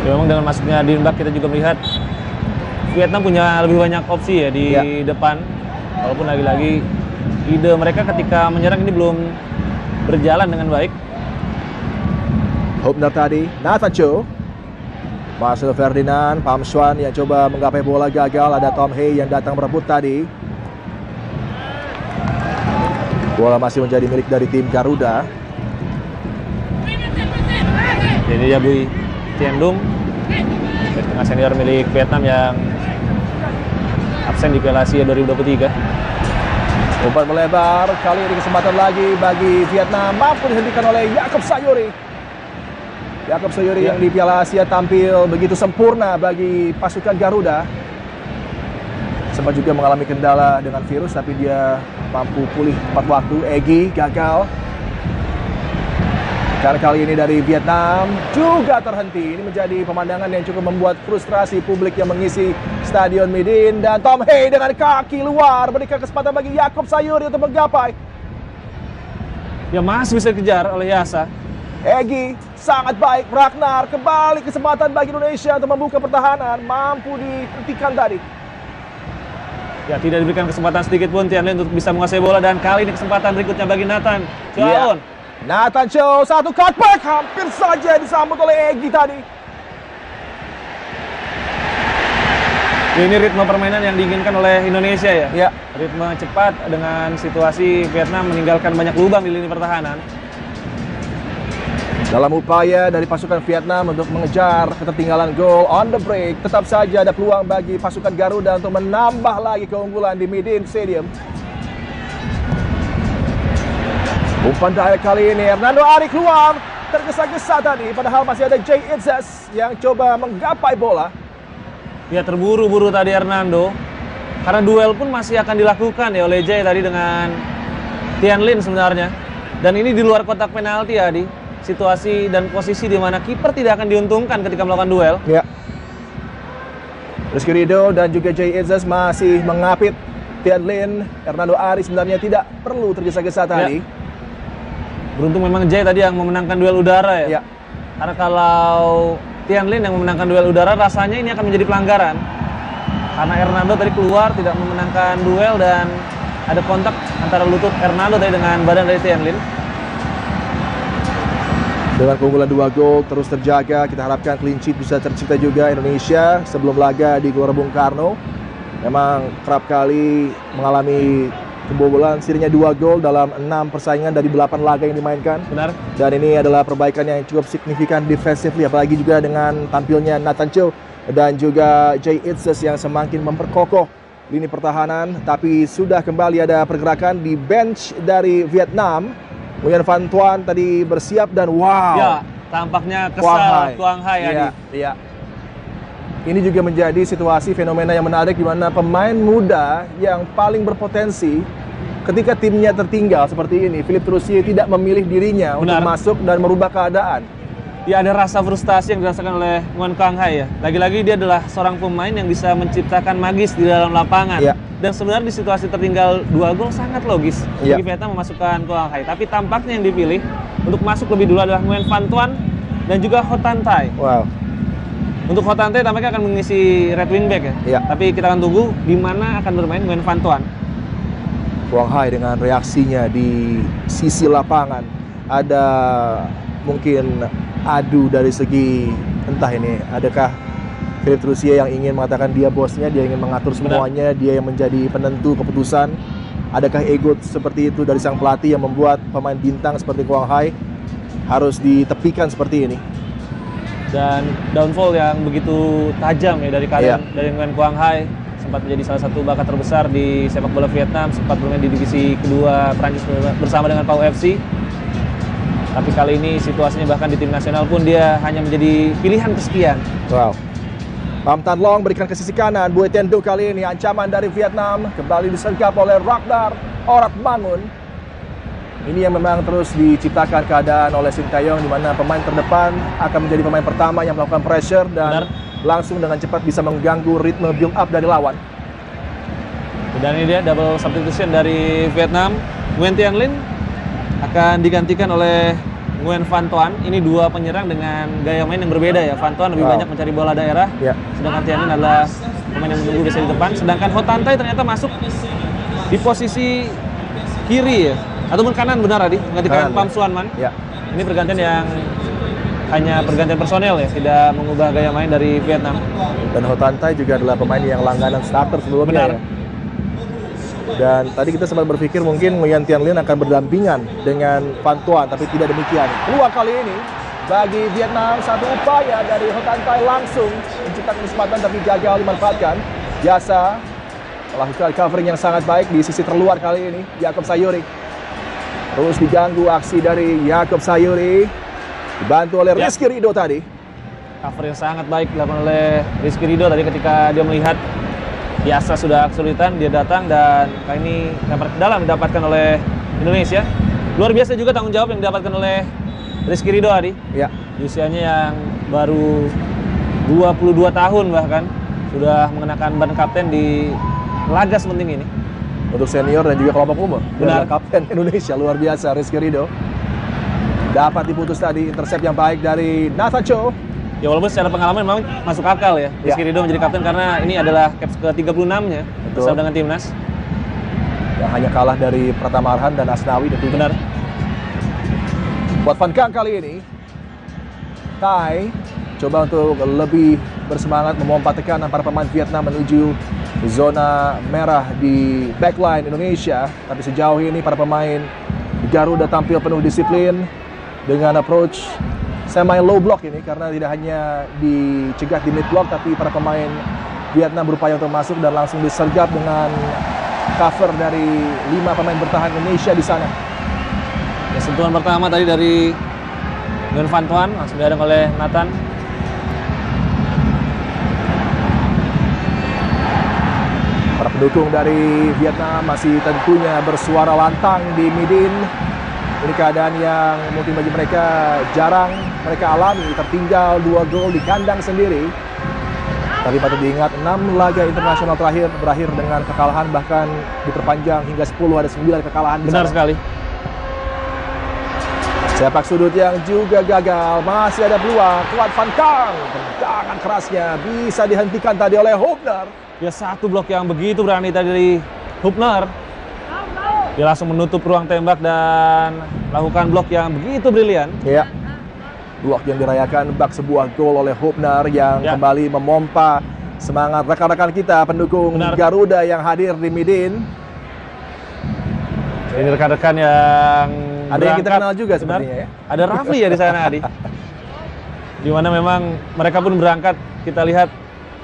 Ya, memang dengan masuknya Din Bak kita juga melihat Vietnam punya lebih banyak opsi ya di depan. Walaupun lagi-lagi ide mereka ketika menyerang ini belum berjalan dengan baik. Hopner tadi, Nathan Cho, Marcelo Ferdinand, Pham Xuan yang coba menggapai bola gagal. Ada Tom Hay yang datang merebut tadi. Bola masih menjadi milik dari tim Garuda. Jadi Yabui Tiendung, tengah senior milik Vietnam yang absen di Piala Asia 2023. Umpan melebar, kali ini kesempatan lagi bagi Vietnam, mampu dihentikan oleh Jacob Sayuri. Jacob Sayuri yang di Piala Asia tampil begitu sempurna bagi pasukan Garuda. Sempat juga mengalami kendala dengan virus, tapi dia mampu pulih tepat waktu. Egy gagal. Karena kali ini dari Vietnam juga terhenti. Ini menjadi pemandangan yang cukup membuat frustrasi publik yang mengisi Stadion Midin. Dan Tom Hay dengan kaki luar berikan kesempatan bagi Yaakob Sayuri untuk menggapai. Ya masih bisa dikejar oleh Yasa. Egy sangat baik. Ragnar kembali kesempatan bagi Indonesia untuk membuka pertahanan. Mampu dihentikan tadi. Ya tidak diberikan kesempatan sedikit pun Tian Lin untuk bisa menguasai bola. Dan kali ini kesempatan berikutnya bagi Nathan Chow. Nathan Chow, satu cutback, hampir saja disambut oleh Egy tadi. Ini ritme permainan yang diinginkan oleh Indonesia ya. Ya. Ritme cepat dengan situasi Vietnam meninggalkan banyak lubang di lini pertahanan. Dalam upaya dari pasukan Vietnam untuk mengejar ketertinggalan gol on the break, tetap saja ada peluang bagi pasukan Garuda untuk menambah lagi keunggulan di Midin Stadium. Umpan direct kali ini, Hernando Ari keluar, tergesa-gesa tadi, padahal masih ada Jay Itzes yang coba menggapai bola. Ya terburu-buru tadi Hernando, karena duel pun masih akan dilakukan ya oleh Jay tadi dengan Tian Lin sebenarnya. Dan ini di luar kotak penalti ya, di situasi dan posisi di mana kiper tidak akan diuntungkan ketika melakukan duel. Ya. Rizky Ridho dan juga Jay Itzes masih mengapit Tian Lin. Hernando Ari sebenarnya tidak perlu tergesa-gesa tadi. Ya. Beruntung memang Jay tadi yang memenangkan duel udara ya. Ya. Karena kalau Tian Lin yang memenangkan duel udara, rasanya ini akan menjadi pelanggaran. Karena Hernando tadi keluar tidak memenangkan duel dan ada kontak antara lutut Hernando tadi dengan badan dari Tian Lin. Dengan keunggulan 2 gol terus terjaga, kita harapkan clean sheet bisa tercipta juga Indonesia sebelum laga di Gelora Bung Karno. Memang kerap kali mengalami kebobolan, setidaknya 2 gol dalam 6 persaingan dari 8 laga yang dimainkan. Benar. Dan ini adalah perbaikan yang cukup signifikan defensively, apalagi juga dengan tampilnya Nathan Chow dan juga Jay Itzes yang semakin memperkokoh lini pertahanan. Tapi sudah kembali ada pergerakan di bench dari Vietnam. Nguyen Van Tuan tadi bersiap dan wow. Ya, tampaknya kesal Quang Hai ya. Iya. Ini juga menjadi situasi fenomena yang menarik di mana pemain muda yang paling berpotensi ketika timnya tertinggal seperti ini, Philippe Troussier tidak memilih dirinya untuk masuk dan merubah keadaan. Ya, ada rasa frustasi yang dirasakan oleh Nguyen Quang Hai ya. Lagi-lagi dia adalah seorang pemain yang bisa menciptakan magis di dalam lapangan. Ya. Dan sebenarnya di situasi tertinggal 2 gol sangat logis Ya. bagi Vietnam memasukkan Quang Hai. Tapi tampaknya yang dipilih untuk masuk lebih dulu adalah Nguyen Van Tuan dan juga Ho Tan Tai. Wow. Untuk Ho Tan Tai tampaknya akan mengisi right wing back ya. Ya. Tapi kita akan tunggu di mana akan bermain Nguyen Van Tuan. Quang Hai dengan reaksinya di sisi lapangan. Ada mungkin adu dari segi entah ini, adakah Philippe Troussier yang ingin mengatakan dia bosnya, dia ingin mengatur semuanya, dia yang menjadi penentu keputusan. Adakah ego seperti itu dari sang pelatih yang membuat pemain bintang seperti Quang Hai harus ditepikan seperti ini? Dan downfall yang begitu tajam ya dari kalian, dari Nguyen Quang Hai, sempat menjadi salah satu bakat terbesar di sepak bola Vietnam, sempat bermain di divisi kedua Prancis bersama dengan Pau FC. Tapi kali ini situasinya bahkan di tim nasional pun dia hanya menjadi pilihan kesekian. Wow. Pham Tan Long berikan ke sisi kanan. Bue Tien Du kali ini ancaman dari Vietnam kembali disergap oleh Ragnar Oratmangun. Ini yang memang terus diciptakan keadaan oleh Sintayong di mana pemain terdepan akan menjadi pemain pertama yang melakukan pressure dan langsung dengan cepat bisa mengganggu ritme build up dari lawan. Dan ini dia double substitution dari Vietnam. Nguyen Tian Lin akan digantikan oleh Nguyen Van Tuan. Ini 2 penyerang dengan gaya main yang berbeda ya. Van Tuan lebih banyak mencari bola daerah, sedangkan Tian Lin adalah pemain yang menunggu biasa di depan. Sedangkan Ho Tan Tai ternyata masuk di posisi kiri ya, ataupun kanan, benar Adi, menggantikan Pham Xuan Man. Ini pergantian yang hanya pergantian personel ya, tidak mengubah gaya main dari Vietnam. Dan Ho Tan Tai juga adalah pemain yang langganan starter sebelumnya. Benar. Dan tadi kita sempat berpikir mungkin Nguyen Tian Lin akan berdampingan dengan Van Tuan, tapi tidak demikian. Peluang kali ini bagi Vietnam, satu upaya dari Ho Tan Tai langsung menciptakan kesempatan tapi gagal dimanfaatkan. Jasa melakukan covering yang sangat baik di sisi terluar kali ini. Yaakob Sayuri terus diganggu aksi dari Yaakob Sayuri, dibantu oleh Rizky Ridho tadi. Cover yang sangat baik dilakukan oleh Rizky Ridho tadi ketika dia melihat Yasa sudah kesulitan, dia datang dan kali ini lempar ke dalam didapatkan oleh Indonesia. Luar biasa juga tanggung jawab yang didapatkan oleh Rizky Ridho Adi. Ya. Di usianya yang baru 22 tahun bahkan sudah mengenakan ban kapten di laga sepenting ini. Untuk senior dan juga kelompok umur. Benar. Kapten Indonesia luar biasa Rizky Ridho. Dapat diputus tadi, intercept yang baik dari Nathan Cho. Ya walaupun secara pengalaman memang masuk akal ya. Rizky Ridho menjadi kapten karena ini adalah caps ke-36-nya bersama dengan timnas. Yang hanya kalah dari Pratama Arhan dan Asnawi tentunya. Benar. Buat Van Kang kali ini, Tai coba untuk lebih bersemangat memompa tekanan para pemain Vietnam menuju zona merah di backline Indonesia. Tapi sejauh ini para pemain Garuda tampil penuh disiplin dengan approach semi low block ini karena tidak hanya dicegah di mid block tapi para pemain Vietnam berupaya untuk masuk dan langsung disergap dengan cover dari 5 pemain bertahan Indonesia di sana. Ya, sentuhan pertama tadi dari Nguyen Van Thuan langsung dihadang oleh Nathan. Para pendukung dari Vietnam masih tentunya bersuara lantang di Midin. Ini keadaan yang mungkin bagi mereka jarang mereka alami, tertinggal 2 gol di kandang sendiri. Tapi patut diingat 6 laga internasional terakhir berakhir dengan kekalahan, bahkan diperpanjang hingga 10, ada 9 kekalahan. Benar sekali. Sepak sudut yang juga gagal, masih ada peluang. Kuat Van Kang, tendangan kerasnya bisa dihentikan tadi oleh Hubner. Ya, satu blok yang begitu berani tadi dari Hubner. Dia langsung menutup ruang tembak dan lakukan blok yang begitu brilian. Ya, blok yang dirayakan bak sebuah gol oleh Hubner yang kembali memompa semangat rekan-rekan kita pendukung Garuda yang hadir di Midin. Ini rekan-rekan yang ada yang kita kenal juga sebenarnya ya. Ada Rafli ya di sana, Adi. Di mana memang mereka pun berangkat, kita lihat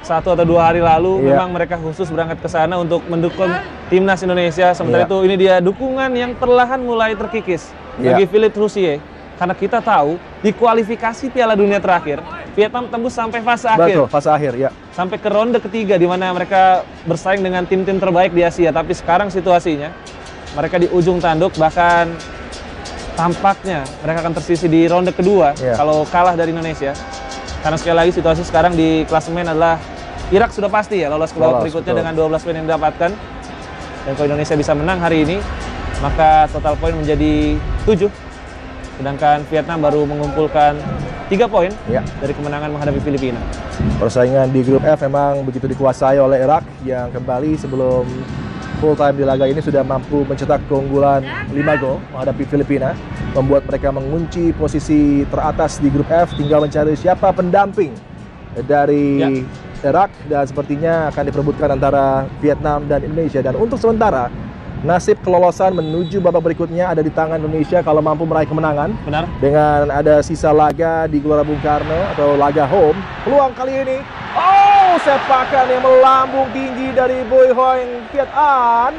1 atau 2 hari lalu memang mereka khusus berangkat ke sana untuk mendukung timnas Indonesia. Sementara itu ini dia dukungan yang perlahan mulai terkikis bagi Philippe Roussier. Karena kita tahu di kualifikasi Piala Dunia terakhir Vietnam tembus sampai fase akhir. Betul, fase akhir ya. Sampai ke ronde ketiga di mana mereka bersaing dengan tim-tim terbaik di Asia. Tapi sekarang situasinya mereka di ujung tanduk, bahkan tampaknya mereka akan tersisi di ronde kedua kalau kalah dari Indonesia. Karena sekali lagi situasi sekarang di klasemen adalah Irak sudah pasti ya lolos ke babak berikutnya dengan 12 poin yang didapatkan. Dan kalau Indonesia bisa menang hari ini, maka total poin menjadi 7. Sedangkan Vietnam baru mengumpulkan 3 poin dari kemenangan menghadapi Filipina. Persaingan di grup F memang begitu dikuasai oleh Irak yang kembali sebelum full time di laga ini sudah mampu mencetak keunggulan 5 gol menghadapi Filipina, membuat mereka mengunci posisi teratas di grup F. Tinggal mencari siapa pendamping dari Irak dan sepertinya akan diperebutkan antara Vietnam dan Indonesia. Dan untuk sementara nasib kelolosan menuju babak berikutnya ada di tangan Indonesia kalau mampu meraih kemenangan. Benar. Dengan ada sisa laga di Gelora Bung Karno atau laga home. Peluang kali ini, sepakan yang melambung tinggi dari Boy Hoeng Kiat An.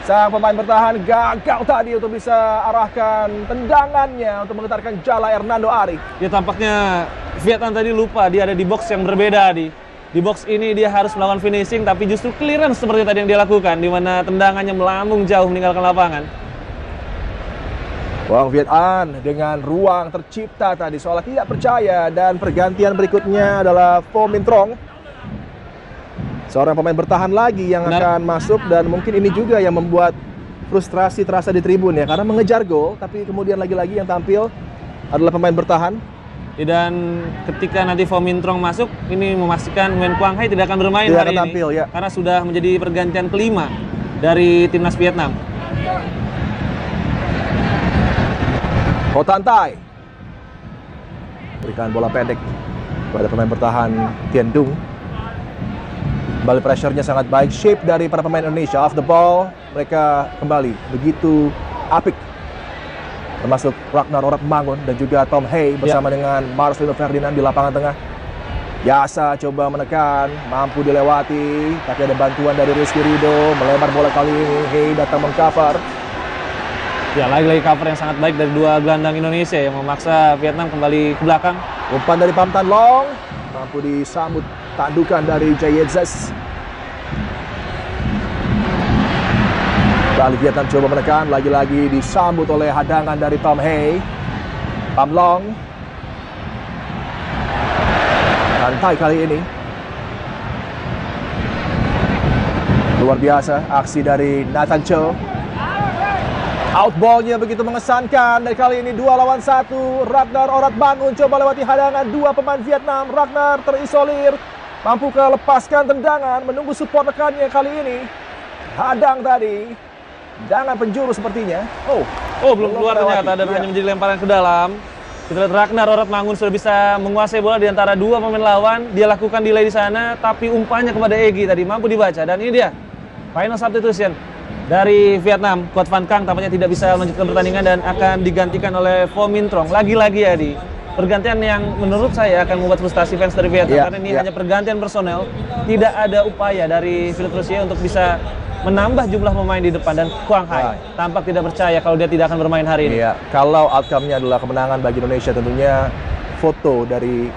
Sang pemain bertahan gagal tadi untuk bisa arahkan tendangannya untuk menggetarkan jala Hernando Ari. Ya, tampaknya Vietnam tadi lupa dia ada di box yang berbeda di box ini dia harus melakukan finishing, tapi justru clearance seperti tadi yang dia lakukan, di mana tendangannya melambung jauh meninggalkan lapangan. Wang Viet An dengan ruang tercipta tadi seolah tidak percaya, dan pergantian berikutnya adalah Pho Min Trong. Seorang pemain bertahan lagi yang akan masuk, dan mungkin ini juga yang membuat frustrasi terasa di tribun ya, karena mengejar gol tapi kemudian lagi-lagi yang tampil adalah pemain bertahan. Dan ketika nanti Pho Min Trong masuk, ini memastikan Nguyen Quang Hai tidak akan bermain hari ini tampil, karena sudah menjadi pergantian kelima dari timnas Vietnam. Ho Tan Tai berikan bola pendek kepada pemain bertahan Tien Dung. Kembali pressure-nya sangat baik, shape dari para pemain Indonesia off the ball, mereka kembali begitu apik. Termasuk Ragnar Oratmangun dan juga Tom Hay bersama dengan Marcelino Ferdinand di lapangan tengah. Yasa coba menekan, mampu dilewati, tapi ada bantuan dari Rizky Ridho, melebar bola kali ini, Hay datang mengcover. Ya, lagi-lagi cover yang sangat baik dari dua gelandang Indonesia yang memaksa Vietnam kembali ke belakang. Umpan dari Pham Thanh Long, mampu disambut tandukan dari Jay Yetzes. Kali Vietnam coba menekan, lagi-lagi disambut oleh hadangan dari Tom Hay. Pham Long. Santai kali ini. Luar biasa aksi dari Nathan Cho. Outball-nya begitu mengesankan. Dan kali ini 2 lawan 1. Ragnar Oratmangun coba lewati hadangan 2 pemain Vietnam. Ragnar terisolir. Mampu lepaskan tendangan. Menunggu support rekannya kali ini. Hadang tadi. Tendangan penjuru sepertinya. Oh, belum keluar ternyata dan hanya menjadi lemparan ke dalam. Kita lihat Ragnar Oratmangun sudah bisa menguasai bola di antara 2 pemain lawan. Dia lakukan delay di sana, tapi umpannya kepada Egy tadi mampu dibaca. Dan ini dia, final substitution dari Vietnam. Quoc Van Cang tampaknya tidak bisa melanjutkan pertandingan dan akan digantikan oleh Pho Minh Trong. Lagi-lagi ya, di pergantian yang menurut saya akan membuat frustasi fans dari Vietnam. Karena ini hanya pergantian personel. Tidak ada upaya dari Philippe Troussier untuk bisa menambah jumlah pemain di depan. Dan Quang Hai tampak tidak percaya kalau dia tidak akan bermain hari ini. Iya, kalau outcome-nya adalah kemenangan bagi Indonesia, tentunya foto dari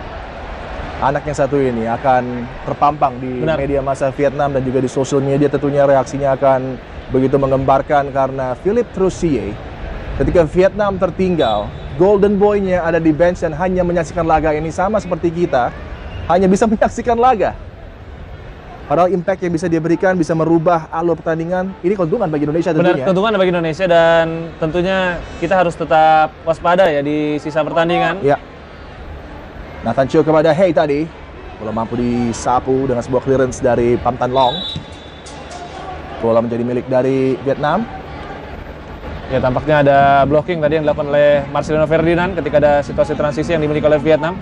anak yang satu ini akan terpampang di media massa Vietnam dan juga di sosial media. Tentunya reaksinya akan begitu menggembarkan karena Philippe Troussier ketika Vietnam tertinggal, golden boy-nya ada di bench dan hanya menyaksikan laga ini, sama seperti kita, hanya bisa menyaksikan laga. Padahal impact yang bisa dia berikan bisa merubah alur pertandingan. Ini keuntungan bagi Indonesia tentunya. Benar, keuntungan bagi Indonesia dan tentunya kita harus tetap waspada ya di sisa pertandingan. Ya. Nathan Cho kepada Hey tadi. Bola mampu disapu dengan sebuah clearance dari Pham Thanh Long. Bola menjadi milik dari Vietnam. Ya, tampaknya ada blocking tadi yang dilakukan oleh Marcelino Ferdinand ketika ada situasi transisi yang dimiliki oleh Vietnam.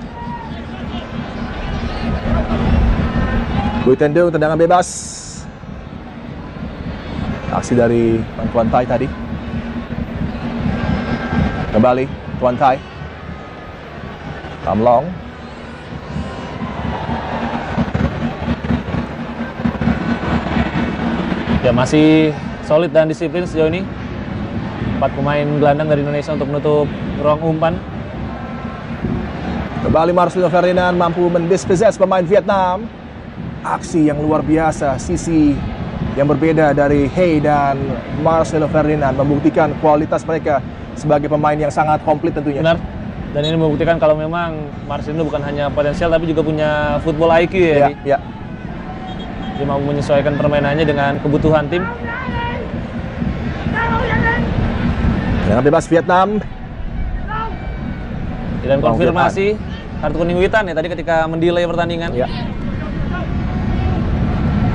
Bui Thanh Dung tendangan bebas. Aksi dari Tuan Thai tadi. Kembali Tuan Thai. Pham Long. Ya, masih solid dan disiplin sejauh ini. 4 pemain gelandang dari Indonesia untuk menutup ruang umpan. Kembali Marcelino Ferdinand mampu mendispossess pemain Vietnam. Aksi yang luar biasa, sisi yang berbeda dari Hey dan Marcelino Ferdinand membuktikan kualitas mereka sebagai pemain yang sangat komplit tentunya. Benar. Dan ini membuktikan kalau memang Marcelino bukan hanya potensial tapi juga punya football IQ ya. Ya. Dia mau menyesuaikan permainannya dengan kebutuhan tim. Dengan bebas Vietnam. Dan konfirmasi kartu kuning Witan ya tadi ketika mendelay pertandingan. Ya.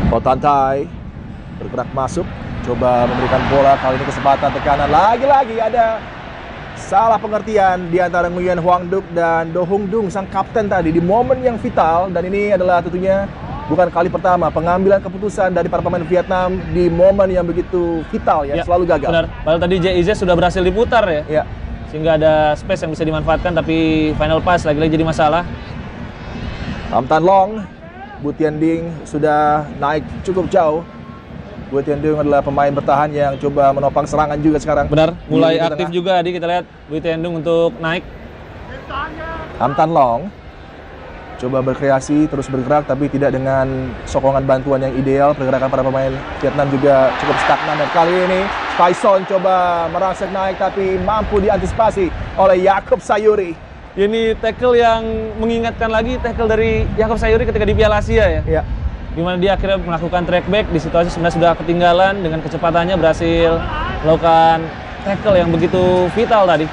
Ho Tan Thai bergerak masuk, coba memberikan bola, kali ini kesempatan tekanan. Lagi-lagi ada salah pengertian di antara Nguyen Hoang Duc dan Do Hung Dung, sang kapten tadi, di momen yang vital. Dan ini adalah tentunya bukan kali pertama pengambilan keputusan dari para pemain Vietnam di momen yang begitu vital ya, selalu gagal. Benar, padahal tadi JIZ sudah berhasil diputar ya. Sehingga ada space yang bisa dimanfaatkan, tapi final pass lagi-lagi jadi masalah. Pham Thanh Long, Bui Thanh Dung sudah naik cukup jauh. Bui Thanh Dung adalah pemain bertahan yang coba menopang serangan juga sekarang. Benar, mulai aktif juga Adi, kita lihat Bui Thanh Dung untuk naik. Pham Thanh Long coba berkreasi, terus bergerak, tapi tidak dengan sokongan bantuan yang ideal. Pergerakan para pemain Vietnam juga cukup stagnan. Dan kali ini Tyson coba merangsek naik, tapi mampu diantisipasi oleh Yaakob Sayuri. Ini tackle yang mengingatkan lagi tackle dari Yaakob Sayuri ketika di Piala Asia ya. Di mana dia akhirnya melakukan track back di situasi sebenarnya sudah ketinggalan, dengan kecepatannya berhasil melakukan tackle yang begitu vital tadi.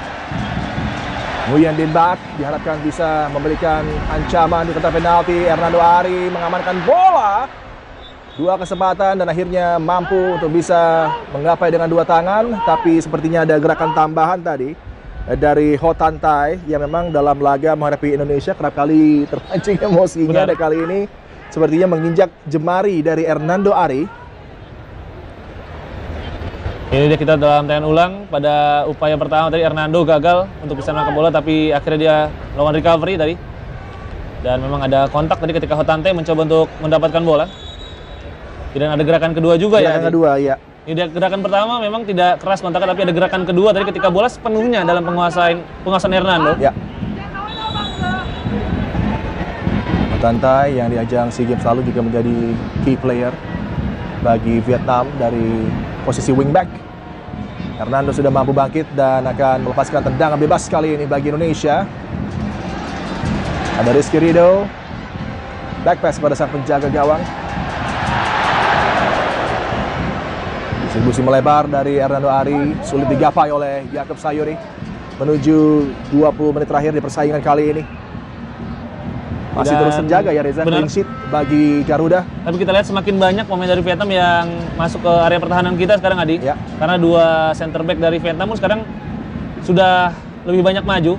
Nguyen Dinh Bac diharapkan bisa memberikan ancaman di kotak penalti. Hernando Ari mengamankan bola. 2 kesempatan dan akhirnya mampu untuk bisa menggapai dengan 2 tangan. Tapi sepertinya ada gerakan tambahan tadi dari Ho Tan Thai yang memang dalam laga menghadapi Indonesia kerap kali terpancing emosinya. Dan kali ini sepertinya menginjak jemari dari Hernando Ari. Ini dia, kita dalam tayangan ulang. Pada upaya pertama tadi Hernando gagal untuk bisa menangkap bola, tapi akhirnya dia melakukan recovery tadi. Dan memang ada kontak tadi ketika Ho Tan Thai mencoba untuk mendapatkan bola. Dan ada gerakan kedua juga ya. Gerakan kedua, ya. Ini gerakan pertama memang tidak keras kontaknya, tapi ada gerakan kedua tadi ketika bola sepenuhnya dalam penguasaan Hernando. Ya. Ho Tan Thai yang di ajang SEA Games lalu juga menjadi key player bagi Vietnam dari posisi wingback. Hernando sudah mampu bangkit dan akan melepaskan tendangan bebas kali ini bagi Indonesia. Ada Rizky Ridho, back pass pada sang penjaga gawang. Distribusi melebar dari Hernando Ari, sulit digapai oleh Jacob Sayuri. Menuju 20 menit terakhir di persaingan kali ini. Masih terus terjaga ya Reza, clean sheet bagi Garuda. Tapi kita lihat semakin banyak pemain dari Vietnam yang masuk ke area pertahanan kita sekarang, Adi. Ya. Karena dua center back dari Vietnam pun sekarang sudah lebih banyak maju.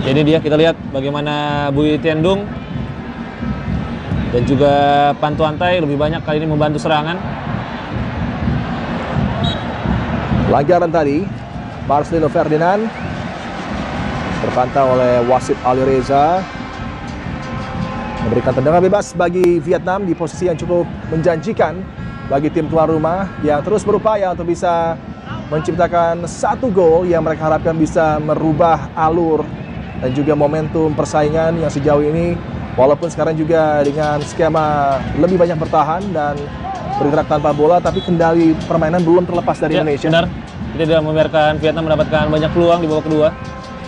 Jadi dia, kita lihat bagaimana Bui Tiendung dan juga Pantuantai lebih banyak kali ini membantu serangan. Pelanggaran tadi, Marcelino Ferdinand terpantau oleh wasit Ali Reza, memberikan tendangan bebas bagi Vietnam di posisi yang cukup menjanjikan bagi tim tuan rumah yang terus berupaya untuk bisa menciptakan satu gol yang mereka harapkan bisa merubah alur dan juga momentum persaingan yang sejauh ini, walaupun sekarang juga dengan skema lebih banyak bertahan dan bergerak tanpa bola, tapi kendali permainan belum terlepas dari Indonesia. Benar. Kita tidak membiarkan Vietnam mendapatkan banyak peluang di babak kedua.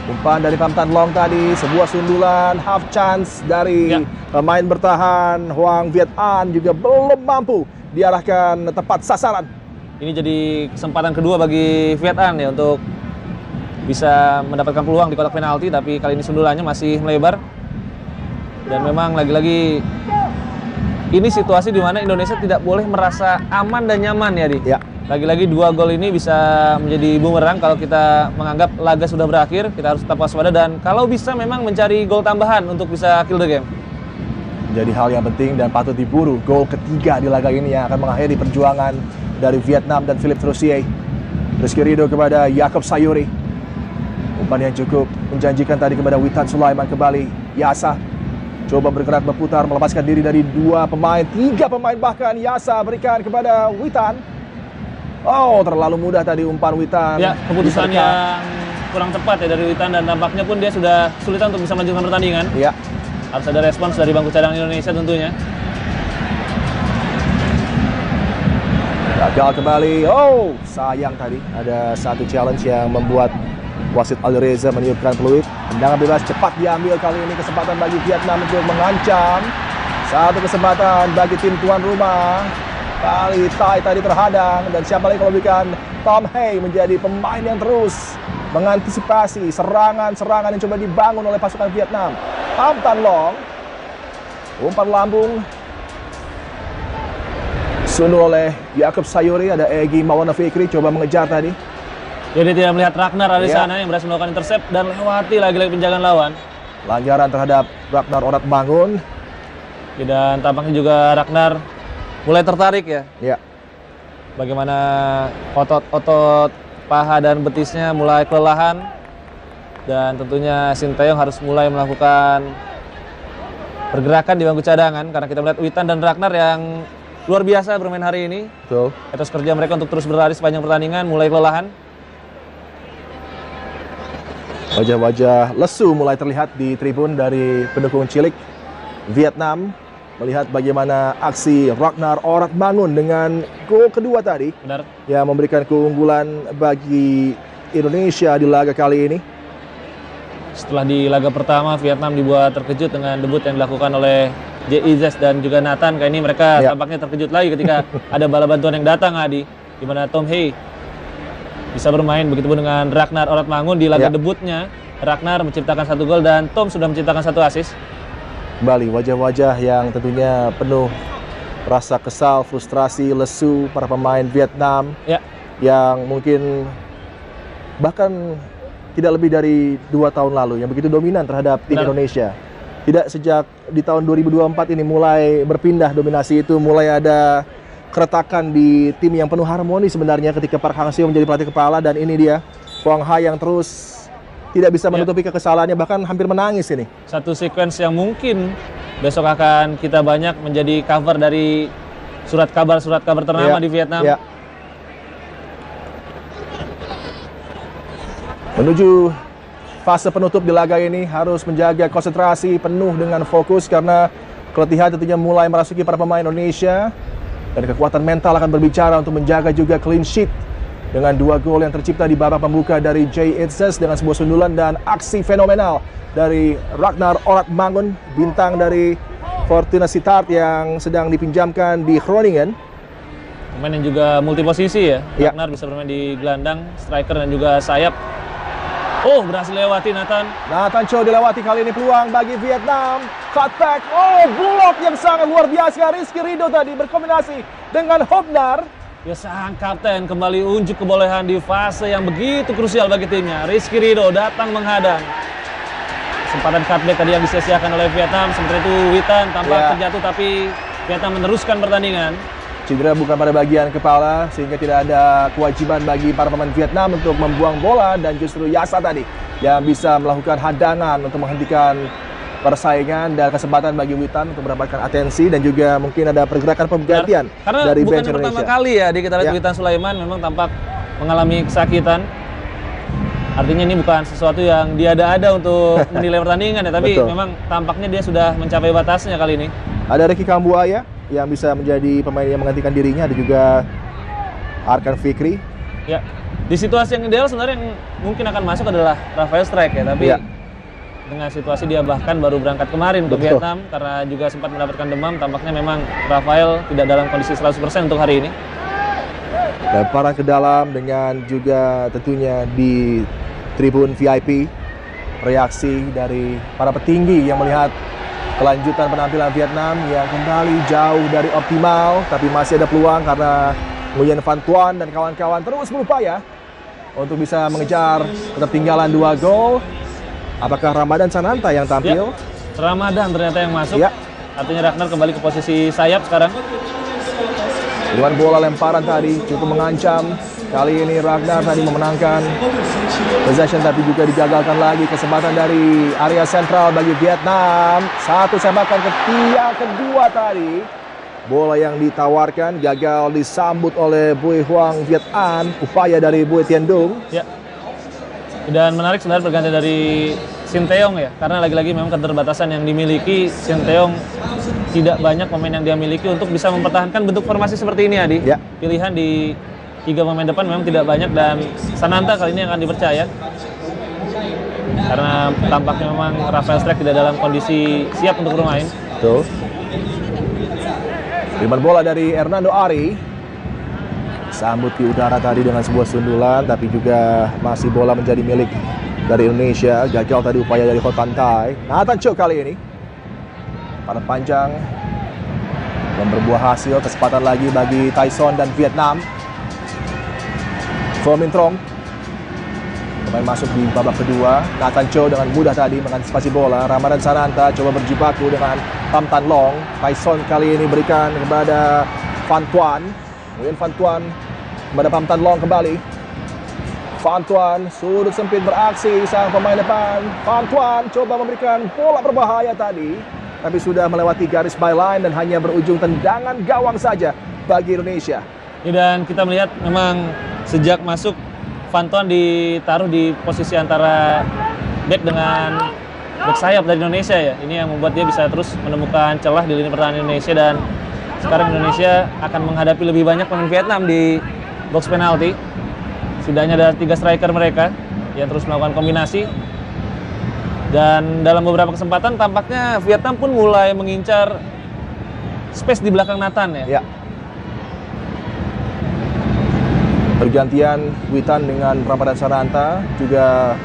Umpan dari Pham Thanh Long tadi, sebuah sundulan half chance dari pemain bertahan Hoang Viet An juga belum mampu diarahkan tepat sasaran. Ini jadi kesempatan kedua bagi Viet An ya untuk bisa mendapatkan peluang di kotak penalti, tapi kali ini sundulannya masih melebar. Dan memang lagi-lagi ini situasi di mana Indonesia tidak boleh merasa aman dan nyaman ya, Di. Ya. Lagi-lagi dua gol ini bisa menjadi bumerang kalau kita menganggap laga sudah berakhir. Kita harus tetap waspada dan kalau bisa memang mencari gol tambahan untuk bisa kill the game. Jadi hal yang penting dan patut diburu gol ketiga di laga ini yang akan mengakhiri perjuangan dari Vietnam dan Philippe Troussier. Rizky Ridho kepada Jacob Sayuri. Umpan yang cukup menjanjikan tadi kepada Witan Sulaiman kembali. Yasa coba bergerak berputar melepaskan diri dari dua pemain, tiga pemain bahkan. Yasa berikan kepada Witan. Oh, terlalu mudah tadi umpan Witan. Ya, keputusan yang kurang tepat ya dari Witan dan tampaknya pun dia sudah kesulitan untuk bisa melanjutkan pertandingan. Ya. Harus ada respons dari bangku cadangan Indonesia tentunya. Gagal kembali. Oh, sayang tadi. Ada satu challenge yang membuat wasit Ali Reza meniupkan peluit. Tendangan bebas cepat diambil kali ini, kesempatan bagi Vietnam untuk mengancam. Satu kesempatan bagi tim tuan rumah. Kali Tai tadi terhadang dan siapa lagi kalau bukan Tom Hay menjadi pemain yang terus mengantisipasi serangan-serangan yang coba dibangun oleh pasukan Vietnam. Pham Thanh Long, umpan lambung sunu oleh Jacob Sayuri. Ada Egy Maulana Fikri coba mengejar tadi. Jadi tidak melihat Ragnar di sana yang berhasil melakukan intercept dan lewati lagi-lagi penjagaan lawan. Pelanggaran terhadap Ragnar Oratmangun. Dan tampaknya juga Ragnar mulai tertarik ya. Ya. Bagaimana otot-otot paha dan betisnya mulai kelelahan. Dan tentunya Sinteyong harus mulai melakukan pergerakan di bangku cadangan. Karena kita melihat Witan dan Ragnar yang luar biasa bermain hari ini. Betul. Atas kerja mereka untuk terus berlari sepanjang pertandingan mulai kelelahan. Wajah-wajah lesu mulai terlihat di tribun dari pendukung cilik Vietnam. Melihat bagaimana aksi Ragnar Oratmangun dengan gol kedua tadi. Benar. Yang memberikan keunggulan bagi Indonesia di laga kali ini. Setelah di laga pertama Vietnam dibuat terkejut dengan debut yang dilakukan oleh J.I.Z dan juga Nathan. Kali ini mereka tampaknya terkejut lagi ketika ada bala bantuan yang datang, Adi. Di mana Tom Hay bisa bermain begitu pun dengan Ragnar Oratmangun di laga debutnya. Ragnar menciptakan satu gol dan Tom sudah menciptakan satu assist. Kembali wajah-wajah yang tentunya penuh rasa kesal, frustrasi, lesu para pemain Vietnam yang mungkin bahkan tidak lebih dari 2 tahun lalu yang begitu dominan terhadap tim Indonesia. Tidak sejak di tahun 2024 ini mulai berpindah dominasi itu, mulai ada keretakan di tim yang penuh harmoni sebenarnya ketika Park Hang-seo menjadi pelatih kepala, dan ini dia Quang Hai yang terus tidak bisa menutupi kekesalannya, bahkan hampir menangis ini. Satu sequence yang mungkin besok akan kita banyak menjadi cover dari surat kabar ternama di Vietnam. Menuju fase penutup di laga ini harus menjaga konsentrasi penuh dengan fokus karena keletihan tentunya mulai merasuki para pemain Indonesia. Dan kekuatan mental akan berbicara untuk menjaga juga clean sheet dengan 2 gol yang tercipta di babak pembuka dari Jay Itzes dengan sebuah sundulan dan aksi fenomenal dari Ragnar Oratmangun, bintang dari Fortuna Sittard yang sedang dipinjamkan di Groningen. Pemain yang juga multi posisi ya. Ya. Ragnar bisa bermain di gelandang, striker dan juga sayap. Oh, berhasil lewati Nathan. Nathan Cho dilewati, kali ini peluang bagi Vietnam. Cutback, oh blok yang sangat luar biasa. Rizky Ridho tadi berkombinasi dengan Hobnar. Ya, sang kapten kembali unjuk kebolehan di fase yang begitu krusial bagi timnya. Rizky Ridho datang menghadang. Kesempatan cutback tadi yang disia-siakan oleh Vietnam. Sementara itu Witan tampak terjatuh tapi Vietnam meneruskan pertandingan. Cedera bukan pada bagian kepala sehingga tidak ada kewajiban bagi para pemain Vietnam untuk membuang bola, dan justru Yasa tadi yang bisa melakukan hadangan untuk menghentikan persaingan dan kesempatan bagi Witan untuk mendapatkan atensi dan juga mungkin ada pergerakan penggantian dari bench Indonesia. Karena bukan pertama kali ya kita lihat Witan Sulaiman memang tampak mengalami kesakitan. Artinya ini bukan sesuatu yang diada-ada untuk menilai pertandingan ya, tapi memang tampaknya dia sudah mencapai batasnya kali ini. Ada Ricky Kambuaya yang bisa menjadi pemain yang menggantikan dirinya, ada juga Arkan Fikri. Ya, di situasi yang ideal sebenarnya yang mungkin akan masuk adalah Rafael Strijk ya, tapi dengan situasi dia bahkan baru berangkat kemarin ke Vietnam karena juga sempat mendapatkan demam, tampaknya memang Rafael tidak dalam kondisi 100% untuk hari ini. Lemparan ke dalam dengan juga tentunya di tribun VIP, reaksi dari para petinggi yang melihat kelanjutan penampilan Vietnam yang kembali jauh dari optimal, tapi masih ada peluang karena Nguyen Van Thuan dan kawan-kawan terus berupaya untuk bisa mengejar ketertinggalan 2 gol. Apakah Ramadan Sananta yang tampil? Ya, Ramadan ternyata yang masuk. Ya. Artinya Ragnar kembali ke posisi sayap sekarang. Dengan bola lemparan tadi cukup mengancam. Kali ini Ragnar tadi memenangkan possession, tapi juga digagalkan lagi kesempatan dari area sentral bagi Vietnam. Satu sepakan ketiga kedua tadi. Bola yang ditawarkan gagal disambut oleh Bui Huang Viet An. Upaya dari Bui Tien Dung. Ya. Dan menarik sebenarnya pergantian dari Shin Tae-yong ya, karena lagi-lagi memang keterbatasan yang dimiliki Shin Tae-yong, tidak banyak pemain yang dia miliki untuk bisa mempertahankan bentuk formasi seperti ini, Adi. Ya. Pilihan di 3 pemain depan memang tidak banyak, dan Sananta kali ini akan dipercaya karena tampaknya memang Rafael Strijk tidak dalam kondisi siap untuk bermain. Tuh. Terima bola dari Hernando Ari. Sambut di udara tadi dengan sebuah sundulan, tapi juga masih bola menjadi milik dari Indonesia. Gagal tadi upaya dari Ho Tan Tai. Nathan Cho kali ini pada panjang dan berbuah hasil. Kesempatan lagi bagi Tyson dan Vietnam. Pho Min Trong pemain masuk di babak kedua. Nathan Cho dengan mudah tadi mengantisipasi bola. Ramadan Sananta coba berjibaku dengan Pham Tan Long. Tyson kali ini berikan kepada Van Thuan. Nguyen Van Thuan kepada Pham Tan Long kembali. Van Thuan sudut sempit beraksi sang pemain depan. Van Thuan coba memberikan bola berbahaya tadi, tapi sudah melewati garis byline dan hanya berujung tendangan gawang saja bagi Indonesia. Dan kita melihat memang sejak masuk Van Thuan ditaruh di posisi antara back dengan back sayap dari Indonesia ya. Ini yang membuat dia bisa terus menemukan celah di lini pertahanan Indonesia, dan sekarang Indonesia akan menghadapi lebih banyak pemain Vietnam di box penalti. Setidaknya ada 3 striker mereka yang terus melakukan kombinasi. Dan dalam beberapa kesempatan tampaknya Vietnam pun mulai mengincar space di belakang Nathan ya. Pergantian Witan dengan Ramadan Sananta juga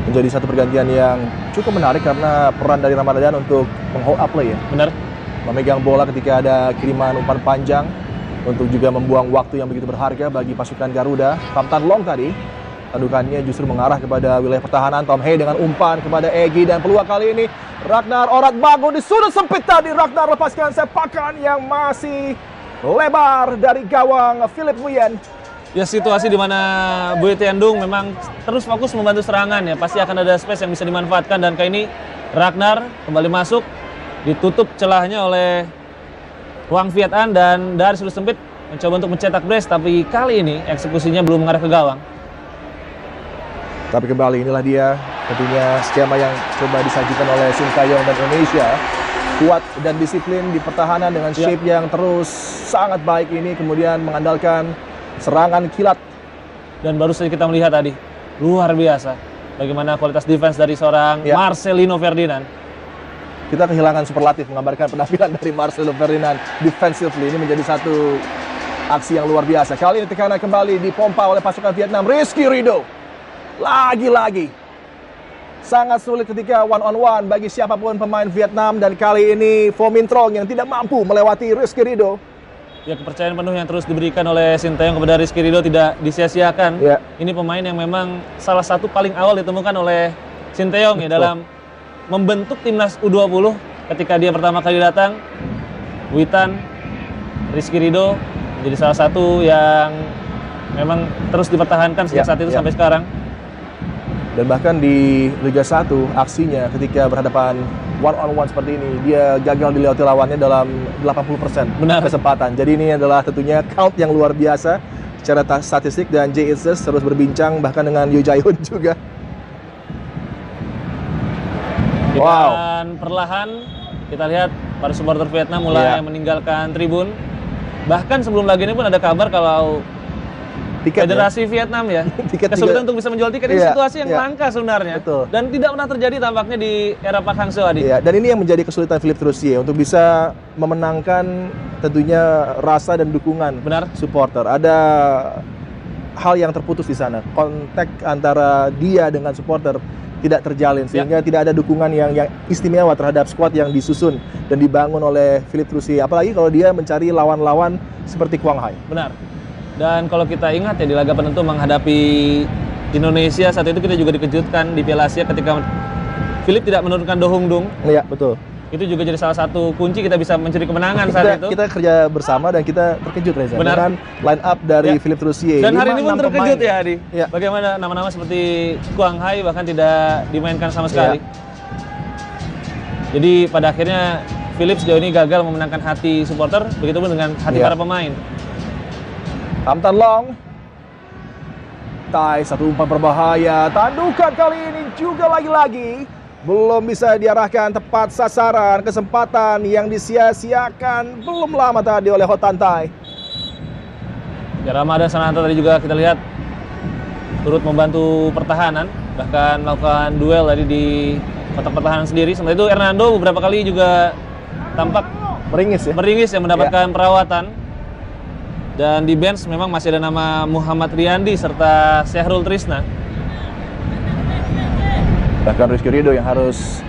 menjadi satu pergantian yang cukup menarik karena peran dari Ramadan untuk meng-hold up play ya. Benar. Memegang bola ketika ada kiriman umpan panjang untuk juga membuang waktu yang begitu berharga bagi pasukan Garuda. Pham Tan Long tadi tandukannya justru mengarah kepada wilayah pertahanan. Tom Hei dengan umpan kepada Egy, dan peluang kali ini Ragnar Oratmangun di sudut sempit tadi. Ragnar lepaskan sepakan yang masih lebar dari gawang Philip Nguyen. Ya, situasi di mana Bui Tien Dung memang terus fokus membantu serangan ya. Pasti akan ada space yang bisa dimanfaatkan, dan kali ini Ragnar kembali masuk, ditutup celahnya oleh Huang Viet An, dan dari sudut sempit mencoba untuk mencetak brace, tapi kali ini eksekusinya belum mengarah ke gawang. Tapi kembali inilah dia tentunya skema yang coba disajikan oleh Shin Tae-yong dan Indonesia. kuat dan disiplin di pertahanan dengan shape yang terus sangat baik ini, kemudian mengandalkan serangan kilat. Dan baru saja kita melihat tadi, luar biasa bagaimana kualitas defense dari seorang Marcelino Ferdinand. Kita kehilangan superlatif menggambarkan penampilan dari Marcelo Ferdinand defensively. Ini menjadi satu aksi yang luar biasa. Kali ini tekanan kembali dipompa oleh pasukan Vietnam. Rizky Ridho lagi-lagi sangat sulit ketika one on one bagi siapapun pemain Vietnam, dan kali ini Vo Minh Trong yang tidak mampu melewati Rizky Ridho. Ya, kepercayaan penuh yang terus diberikan oleh Sinteyong kepada Rizky Ridho tidak disia-siakan. Ini pemain yang memang salah satu paling awal ditemukan oleh Sinteyong ya dalam membentuk timnas U20 ketika dia pertama kali datang. Witan, Rizky Ridho menjadi salah satu yang memang terus dipertahankan sejak saat itu sampai sekarang. Dan bahkan di Liga 1 aksinya ketika berhadapan one on one seperti ini, dia gagal dilewati lawannya dalam 80% kesempatan. Jadi ini adalah tentunya count yang luar biasa secara statistik, dan Jay Itzes terus berbincang bahkan dengan Yoo Jae-hoon juga. Dan perlahan kita lihat para supporter Vietnam mulai meninggalkan tribun. Bahkan sebelum laga ini pun ada kabar kalau Federasi Vietnam kesulitan untuk bisa menjual tiket. Ini situasi yang langka sebenarnya. Dan tidak pernah terjadi tampaknya di era Park Hang-seo, Adi. Dan ini yang menjadi kesulitan Philippe Troussier untuk bisa memenangkan tentunya rasa dan dukungan supporter. Ada hal yang terputus di sana. Kontak antara dia dengan supporter tidak terjalin, sehingga tidak ada dukungan yang istimewa terhadap skuad yang disusun dan dibangun oleh Philippe Troussier. Apalagi kalau dia mencari lawan-lawan seperti Quang Hai. Benar. Dan kalau kita ingat ya, di laga penentu menghadapi Indonesia saat itu kita juga dikejutkan di Piala Asia ketika Philippe tidak menurunkan Do Hung Dung. Iya, betul. Itu juga jadi salah satu kunci kita bisa mencuri kemenangan saat itu. Kita kerja bersama dan kita terkejut, Reza, dengan line up dari Philippe Troussier. Dan hari ini pun terkejut ya, Adi. Bagaimana nama-nama seperti Quang Hai bahkan tidak dimainkan sama sekali. Jadi pada akhirnya Philippe sejauh ini gagal memenangkan hati supporter, begitupun dengan hati para pemain. Ham Tan Long, Tai, satu umpan berbahaya. Tandukan kali ini juga lagi-lagi belum bisa diarahkan tepat sasaran. Kesempatan yang disia-siakan belum lama tadi oleh Ho Tan Tai. Ya, Ramadan Sananta tadi juga kita lihat turut membantu pertahanan, bahkan melakukan duel tadi di kotak pertahanan sendiri. Sementara itu Hernando beberapa kali juga tampak meringis yang mendapatkan perawatan. Dan di bench memang masih ada nama Muhammad Riyandi serta Syahrul Trisna. Bahkan Rizky Ridho yang harus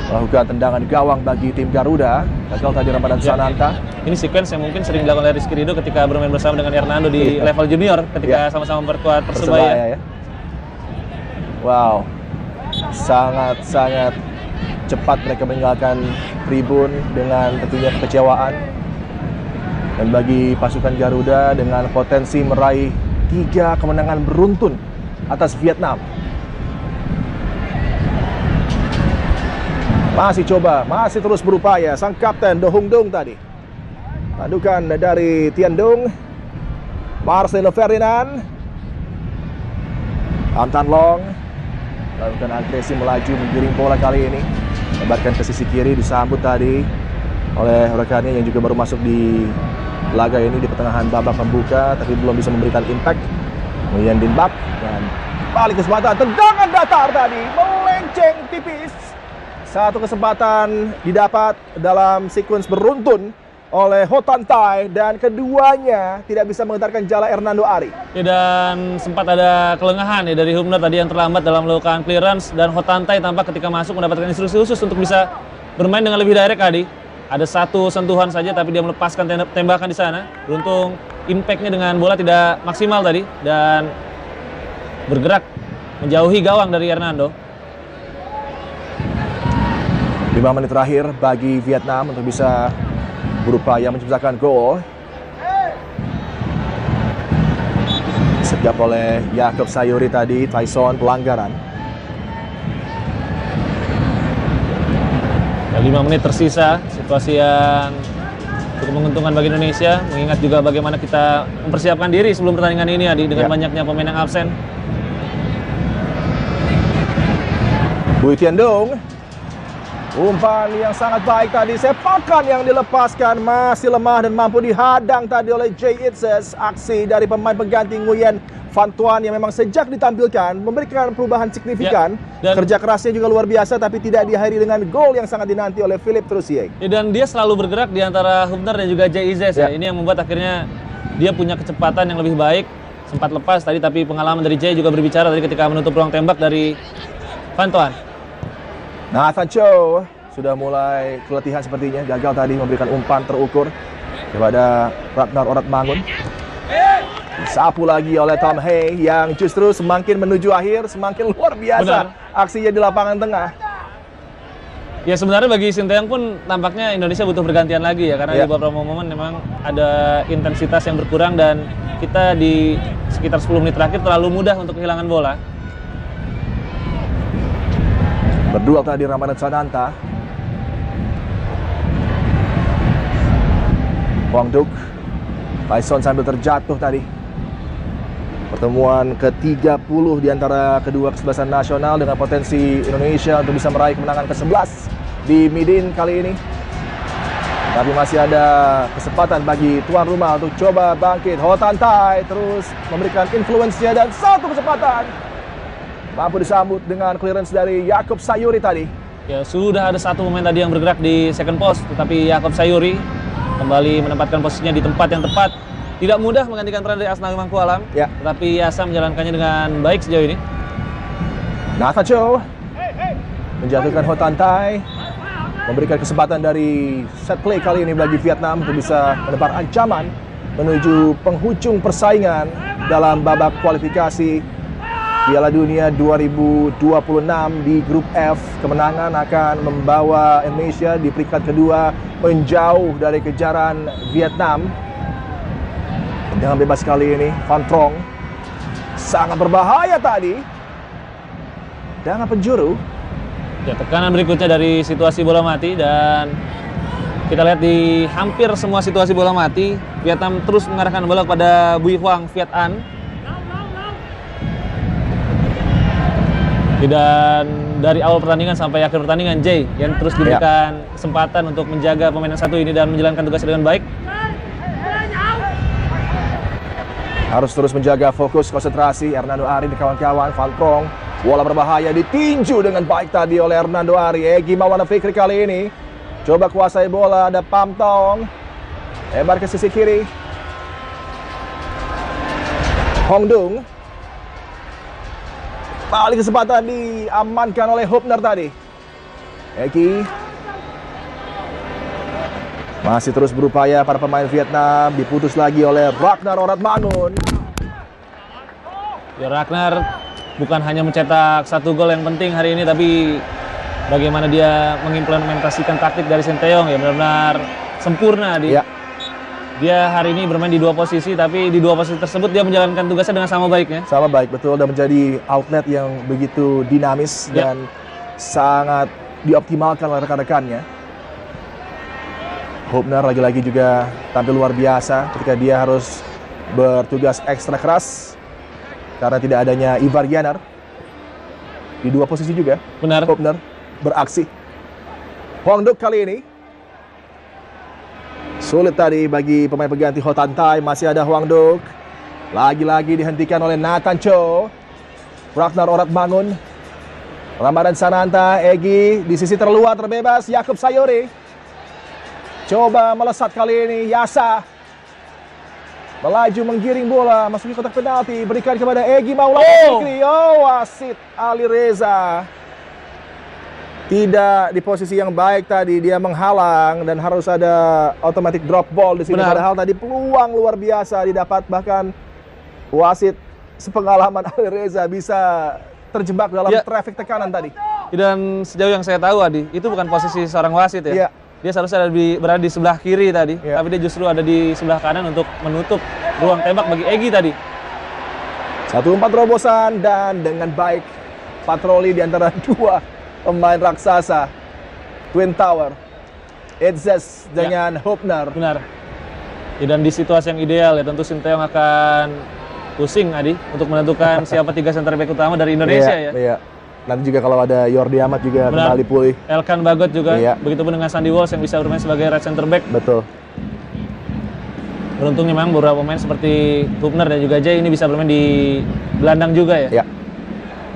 melakukan tendangan gawang bagi tim Garuda. Gagal tadi Ramadan Sananta. Ini sequence yang mungkin sering dilakukan oleh Rizky Ridho ketika bermain bersama dengan Hernando di level junior ketika sama-sama memperkuat Persebaya. Wow, sangat-sangat cepat mereka meninggalkan tribun dengan tentunya kekecewaan. Dan bagi pasukan Garuda dengan potensi meraih 3 kemenangan beruntun atas Vietnam. Masih terus berupaya sang kapten Do Hung Dung tadi. Tandukan dari Tian Dung, Marcelo Ferdinand, Ham Tan Long lakukan agresi melaju menggiring bola kali ini, lebarkan ke sisi kiri, disambut tadi oleh rekannya yang juga baru masuk di laga ini di pertengahan babak pembuka, tapi belum bisa memberikan impact. Kemudian Din Bak dan balik kesempatan, tendangan datar tadi melenceng tipis. Satu kesempatan didapat dalam sequence beruntun oleh Ho Tan Tai, dan keduanya tidak bisa menghentarkan jala Hernando Ari. Dan sempat ada kelengahan ya dari Humner tadi yang terlambat dalam melakukan clearance, dan Ho Tan Tai tampak ketika masuk mendapatkan instruksi khusus untuk bisa bermain dengan lebih direct, Adi. Ada satu sentuhan saja tapi dia melepaskan tembakan di sana. Beruntung impact-nya dengan bola tidak maksimal tadi dan bergerak menjauhi gawang dari Hernando. 5 menit terakhir bagi Vietnam untuk bisa berupaya menciptakan gol. Setiap oleh Jakob Sayuri tadi, Tyson pelanggaran. 5 menit tersisa, situasi yang cukup menguntungkan bagi Indonesia, mengingat juga bagaimana kita mempersiapkan diri sebelum pertandingan ini, Adi, dengan banyaknya pemain yang absen. Bui Tian Dung Umpan yang sangat baik tadi, sepakan yang dilepaskan masih lemah dan mampu dihadang tadi oleh Jay Itzes. Aksi dari pemain pengganti Nguyen Van Tuan yang memang sejak ditampilkan memberikan perubahan signifikan. Ya, Kerja kerasnya juga luar biasa tapi tidak diakhiri dengan gol yang sangat dinanti oleh Philip Trussier. Ya, dan dia selalu bergerak di antara Hubner dan juga Jay Itzes ya. Ini yang membuat akhirnya dia punya kecepatan yang lebih baik. Sempat lepas tadi tapi pengalaman dari Jay juga berbicara tadi ketika menutup ruang tembak dari Van Tuan. Nathan Cho sudah mulai keletihan sepertinya, gagal tadi memberikan umpan terukur kepada Ragnar Oratmangun. Disapu lagi oleh Tom Hay yang justru semakin menuju akhir semakin luar biasa. Benar. Aksinya di lapangan tengah. Ya sebenarnya bagi Sinteyong pun tampaknya Indonesia butuh bergantian lagi ya, karena di beberapa momen memang ada intensitas yang berkurang dan kita di sekitar 10 menit terakhir terlalu mudah untuk kehilangan bola. Berduel tadi Ramadan Sananta. Hwang Duk. Tyson sambil terjatuh tadi. Pertemuan ke-30 di antara kedua kesebelasan nasional dengan potensi Indonesia untuk bisa meraih kemenangan ke-11 di Midin kali ini. Tapi masih ada kesempatan bagi tuan rumah untuk coba bangkit. Ho Tan Tai terus memberikan influence-nya dan satu kesempatan. Mampu disambut dengan clearance dari Yaakob Sayuri tadi. Ya sudah ada satu pemain tadi yang bergerak di second post, tetapi Yaakob Sayuri kembali menempatkan posisinya di tempat yang tepat. Tidak mudah menggantikan peran dari Asnawi Mangkualam, tetapi Yasa menjalankannya dengan baik sejauh ini. Nathan Cho menjatuhkan Ho Tan Tai, memberikan kesempatan dari set play kali ini bagi Vietnam untuk bisa menebar ancaman menuju penghujung persaingan dalam babak kualifikasi Piala Dunia 2026 di grup F. Kemenangan akan membawa Indonesia di peringkat kedua menjauh dari kejaran Vietnam. Dengan bebas kali ini Van Trong sangat berbahaya tadi dengan penjuru. Ya, tekanan berikutnya dari situasi bola mati dan kita lihat di hampir semua situasi bola mati Vietnam terus mengarahkan bola kepada Bui Hoang Viet An. Dan dari awal pertandingan sampai akhir pertandingan Jay yang terus diberikan kesempatan untuk menjaga pemain yang satu ini dan menjalankan tugasnya dengan baik. Harus terus menjaga fokus, konsentrasi. Hernando Ari di kawan-kawan. Van Trong, bola berbahaya ditinju dengan baik tadi oleh Hernando Ari. Egy Maulana Fikri kali ini coba kuasai bola. Ada Pham Thong, lebar ke sisi kiri. Hong Dung, balik kesempatan diamankan oleh Hubner tadi. Egy masih terus berupaya para pemain Vietnam, diputus lagi oleh Ragnar Oratmangun. Ya, Ragnar bukan hanya mencetak satu gol yang penting hari ini, tapi bagaimana dia mengimplementasikan taktik dari Sinteyong ya benar-benar sempurna. Dia hari ini bermain di dua posisi, tapi di dua posisi tersebut dia menjalankan tugasnya dengan sama baiknya. Sama baik, betul, dan menjadi outlet yang begitu dinamis dan sangat dioptimalkan oleh rekan-rekannya. Hubner lagi-lagi juga tampil luar biasa ketika dia harus bertugas ekstra keras karena tidak adanya Ivar Jenner di dua posisi juga. Benar. Hubner beraksi. Hwang Duk kali ini sulit tadi bagi pemain pengganti Ho Tan Tai. Masih ada Hwang Duk. Lagi-lagi dihentikan oleh Nathan Cho. Ragnar Oratmangun, Ramadan Sananta, Egy di sisi terluar terbebas. Yaakob Sayuri coba melesat kali ini. Yasa melaju menggiring bola masuki kotak penalti, berikan kepada Egy Maulana Fikri. Wasit Ali Reza tidak di posisi yang baik tadi, dia menghalang dan harus ada automatic drop ball di sini. Padahal tadi peluang luar biasa didapat, bahkan wasit sepengalaman Ali Reza bisa terjebak dalam traffic tekanan tadi. Dan sejauh yang saya tahu Adi, itu bukan posisi seorang wasit ya. Dia seharusnya berada di sebelah kiri tadi, tapi dia justru ada di sebelah kanan untuk menutup ruang tembak bagi Egy tadi. Satu umpan terobosan dan dengan baik patroli di antara dua pemain raksasa Twin Tower, Itzes dengan Hubner. Benar. Dan di situasi yang ideal ya tentu Sinteyong akan pusing Adi untuk menentukan siapa tiga center back utama dari Indonesia ya. Nanti juga kalau ada Jordi Amat juga Benar. kembali pulih. Elkan Bagot juga, Iya. begitupun dengan Sandy Walsh yang bisa bermain sebagai right center back. Betul. Beruntungnya memang beberapa pemain seperti Hubner dan juga Jay ini bisa bermain di gelandang juga ya. Ya.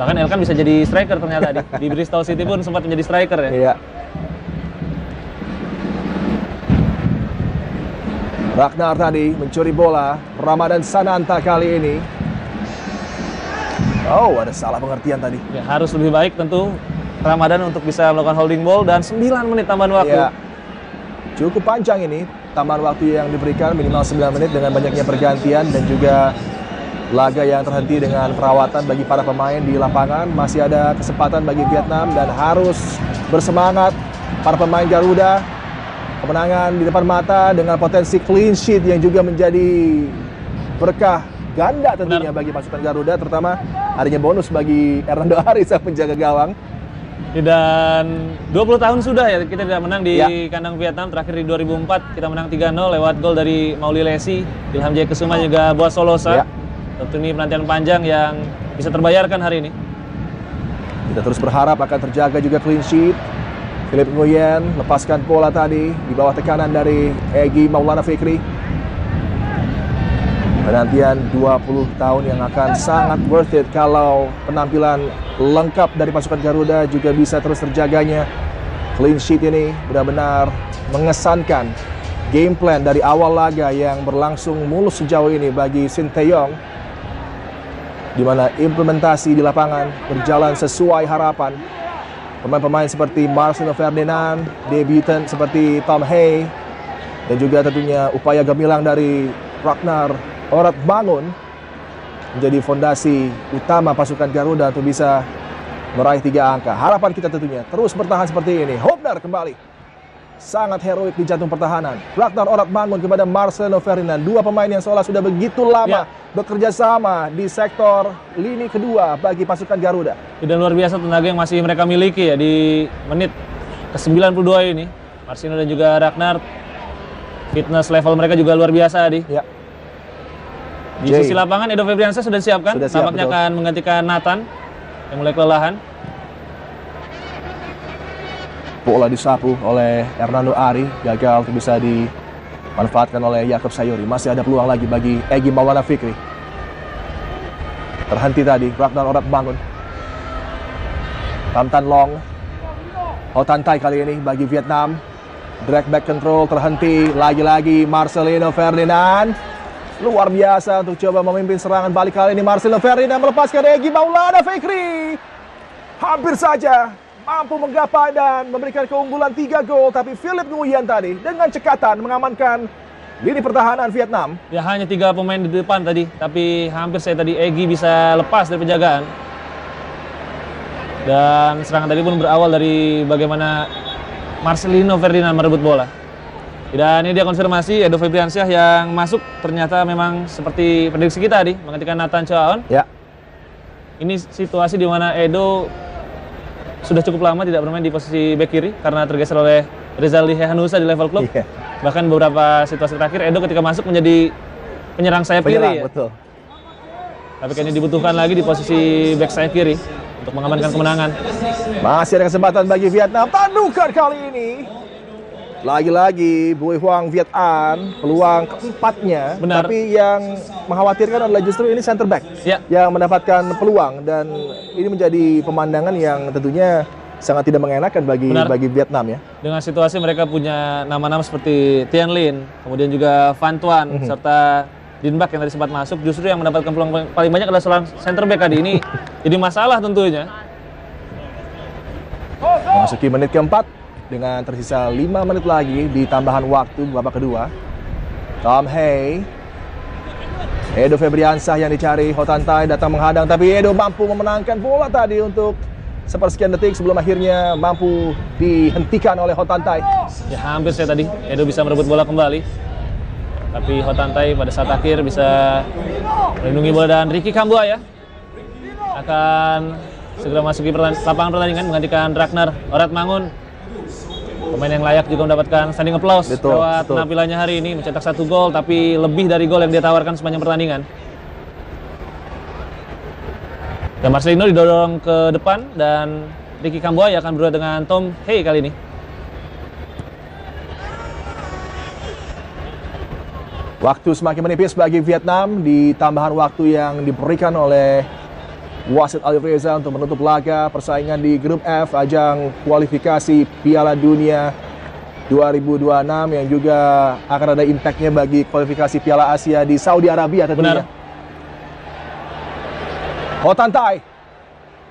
Bahkan Elkan bisa jadi striker ternyata di Bristol City pun sempat menjadi striker ya. Iya. Ragnar tadi mencuri bola. Ramadan Sananta kali ini. Oh, ada salah pengertian tadi. Ya, harus lebih baik tentu Ramadan untuk bisa melakukan holding ball dan 9 menit tambahan waktu. Ya. Cukup panjang ini tambahan waktu yang diberikan, minimal 9 menit dengan banyaknya pergantian dan juga laga yang terhenti dengan perawatan bagi para pemain di lapangan. Masih ada kesempatan bagi Vietnam dan harus bersemangat para pemain Garuda. Kemenangan di depan mata dengan potensi clean sheet yang juga menjadi berkah ganda tentunya bagi pasukan Garuda, terutama adanya bonus bagi Hernando Ari sang penjaga gawang. Dan 20 tahun sudah ya kita tidak menang di Ya. kandang Vietnam. Terakhir di 2004 kita menang 3-0 lewat gol dari Mauli Lesi, Ilham Jaya Kesuma juga Boas Solosa. Ya. Tentu ini penantian panjang yang bisa terbayarkan hari ini. Kita terus berharap akan terjaga juga clean sheet. Philip Nguyen lepaskan bola tadi di bawah tekanan dari Egy Maulana Fikri. Penantian 20 tahun yang akan sangat worth it kalau penampilan lengkap dari pasukan Garuda juga bisa terus terjaganya. Clean sheet ini benar-benar mengesankan game plan dari awal laga yang berlangsung mulus sejauh ini bagi Sinteyong, di mana implementasi di lapangan berjalan sesuai harapan. Pemain-pemain seperti Marcelino Ferdinand, debutan seperti Tom Hay, dan juga tentunya upaya gemilang dari Ragnar Oratmangun menjadi fondasi utama pasukan Garuda untuk bisa meraih 3 angka. Harapan kita tentunya terus bertahan seperti ini. Hubner kembali. Sangat heroik di jantung pertahanan. Ragnar Oratmangun kepada Marcelino Ferdinand. Dua pemain yang seolah sudah begitu lama bekerja sama di sektor lini kedua bagi pasukan Garuda. Dan luar biasa tenaga yang masih mereka miliki ya di menit ke-92 ini. Marcelino dan juga Ragnar, fitness level mereka juga luar biasa di. Ya. Di sisi lapangan Edo Febriansyah sudah disiapkan. Sudah siap, Nampaknya betul. akan menggantikan Nathan yang mulai kelelahan. Bola disapu oleh Hernando Ari, gagal untuk bisa dimanfaatkan oleh Jakob Sayuri. Masih ada peluang lagi bagi Egy Maulana Fikri. Terhenti tadi Ragnar Oratmangun. Tam Tan Long. Ho Tan Tai kali ini bagi Vietnam. Drag back control terhenti. Lagi-lagi Marcelino Ferdinand. Luar biasa untuk coba memimpin serangan balik kali ini. Marcelino Ferdinand melepaskan Egy Maulana Fikri. Hampir saja mampu menggapai dan memberikan keunggulan 3 gol, tapi Philip Nguyen tadi dengan cekatan mengamankan lini pertahanan Vietnam. Ya hanya 3 pemain di depan tadi, tapi hampir saya tadi Egy bisa lepas dari penjagaan. Dan serangan tadi pun berawal dari bagaimana Marcelino Ferdinand merebut bola. Dan ini dia konfirmasi Edo Febriansyah yang masuk ternyata memang seperti prediksi kita tadi, menggantikan Nathan Choaon. Ya, Ini situasi di mana Edo sudah cukup lama tidak bermain di posisi bek kiri karena tergeser oleh Rizaldi Hehanusa di level klub. Iya. Bahkan beberapa situasi terakhir Edo ketika masuk menjadi penyerang sayap kiri ya. betul. Tapi kini dibutuhkan lagi di posisi bek sayap kiri untuk mengamankan kemenangan. Masih ada kesempatan bagi Vietnam. Tandukan kali ini. Lagi-lagi Bui Huang Viet An, peluang keempatnya. Benar. Tapi yang mengkhawatirkan adalah justru ini center back Ya. yang mendapatkan peluang, dan ini menjadi pemandangan yang tentunya sangat tidak mengenakan bagi Vietnam ya. Dengan situasi mereka punya nama-nama seperti Tian Lin, kemudian juga Van Tuan, serta Din Bak yang tadi sempat masuk, justru yang mendapatkan peluang paling banyak adalah seorang center back tadi. Ini jadi masalah tentunya. Memasuki menit keempat dengan tersisa 5 menit lagi di tambahan waktu babak kedua. Tom Hay, Edo Febriansyah yang dicari, Ho Tan Tai datang menghadang, tapi Edo mampu memenangkan bola tadi untuk sepersekian detik sebelum akhirnya mampu dihentikan oleh Ho Tan Tai. Ya hampir saya tadi Edo bisa merebut bola kembali. Tapi Ho Tan Tai pada saat akhir bisa melindungi bola, dan Ricky Kambuaya akan segera masuki lapangan pertandingan menggantikan Ragnar Oratmangun. Pemain yang layak juga mendapatkan standing applause lewat penampilannya hari ini, mencetak 1 gol tapi lebih dari gol yang dia tawarkan sepanjang pertandingan. Dan Marcelino didorong ke depan dan Ricky Kambuaya akan berduet dengan Tom Hey kali ini. Waktu semakin menipis bagi Vietnam di tambahan waktu yang diberikan oleh wasit Alif Reza untuk menutup laga persaingan di grup F ajang kualifikasi Piala Dunia 2026 yang juga akan ada impactnya bagi kualifikasi Piala Asia di Saudi Arabia tentunya. Ho Tan Tai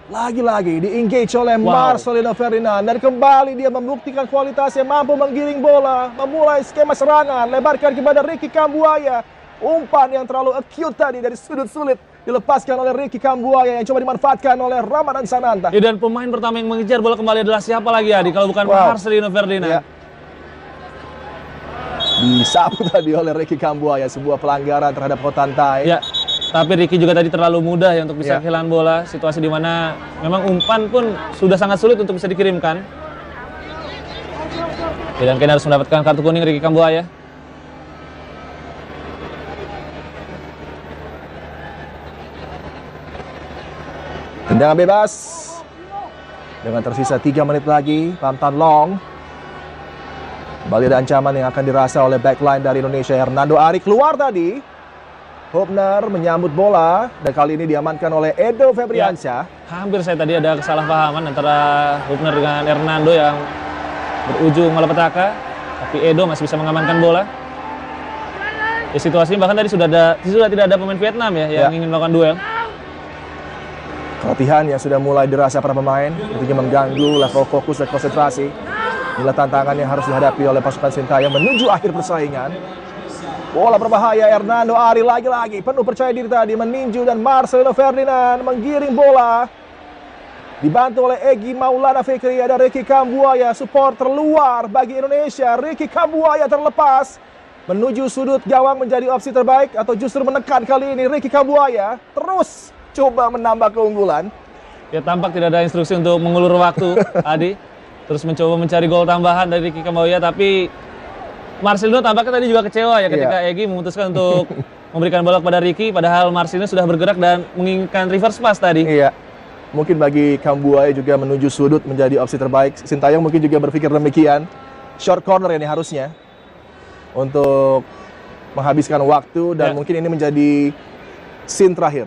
lagi-lagi di-engage oleh Marcelino Ferdinand dan kembali dia membuktikan kualitasnya, mampu menggiring bola, memulai skema serangan, lebarkan kepada Ricky Kambuaya. Umpan yang terlalu acute tadi dari sudut sulit dilepaskan oleh Ricky Kambuaya yang coba dimanfaatkan oleh Ramadan Sananta. Ya, dan pemain pertama yang mengejar bola kembali adalah siapa lagi Adi kalau bukan Marcelino Ferdinand. Ya. Disapu tadi oleh Ricky Kambuaya, sebuah pelanggaran terhadap Ho Tan Tai. Ya. Tapi Ricky juga tadi terlalu mudah ya untuk bisa kehilangan bola. Situasi di mana memang umpan pun sudah sangat sulit untuk bisa dikirimkan. Dan kini harus mendapatkan kartu kuning Ricky Kambuaya. Tendangan bebas. Dengan tersisa 3 menit lagi, Pham Thanh Long. Kembali ada ancaman yang akan dirasa oleh backline dari Indonesia. Hernando Ari keluar tadi. Hubner menyambut bola dan kali ini diamankan oleh Edo Febriansyah. Hampir saya tadi ada kesalahpahaman antara Hubner dengan Hernando yang berujung malapetaka, tapi Edo masih bisa mengamankan bola. Di situasi bahkan tadi sudah tidak ada pemain Vietnam yang ingin melakukan duel. Latihan yang sudah mulai dirasa para pemain, tentunya mengganggu level fokus dan konsentrasi. Inilah tantangan yang harus dihadapi oleh pasukan Sintayong menuju akhir persaingan. Bola berbahaya, Hernando Ari lagi-lagi penuh percaya diri tadi meninju dan Marcelino Ferdinand menggiring bola. Dibantu oleh Egy Maulana Fikri, ada Ricky Kambuaya, support terluar bagi Indonesia. Ricky Kambuaya terlepas menuju sudut gawang menjadi opsi terbaik atau justru menekan kali ini. Ricky Kambuaya terus coba menambah keunggulan. Ya, tampak tidak ada instruksi untuk mengulur waktu, Adi. Terus mencoba mencari gol tambahan dari Ricky Kambuaya, tapi Marcelino tampaknya tadi juga kecewa ya ketika Egy memutuskan untuk memberikan bola kepada Ricky, padahal Marcelino sudah bergerak dan menginginkan reverse pass tadi. Iya, mungkin bagi Kambuaya juga menuju sudut menjadi opsi terbaik. Sintayong mungkin juga berpikir demikian. Short corner ini harusnya untuk menghabiskan waktu dan mungkin ini menjadi scene terakhir,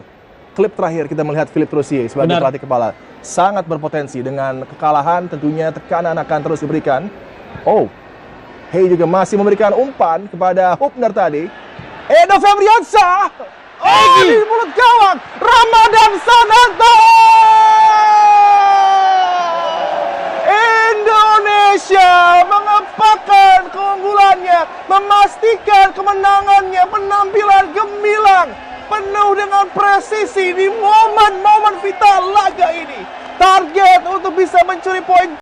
klip terakhir kita melihat Philippe Troussier sebagai pelatih kepala. Sangat berpotensi dengan kekalahan, tentunya tekanan akan terus diberikan. Hey juga masih memberikan umpan kepada Hubner tadi. Edo Febriansyah. Di mulut gawang. Ramadan Sananta. Indonesia mengepakkan keunggulannya, memastikan kemenangannya, penampilan gemilang, penuh dengan presisi di momen-momen vital laga ini. Target untuk bisa mencuri poin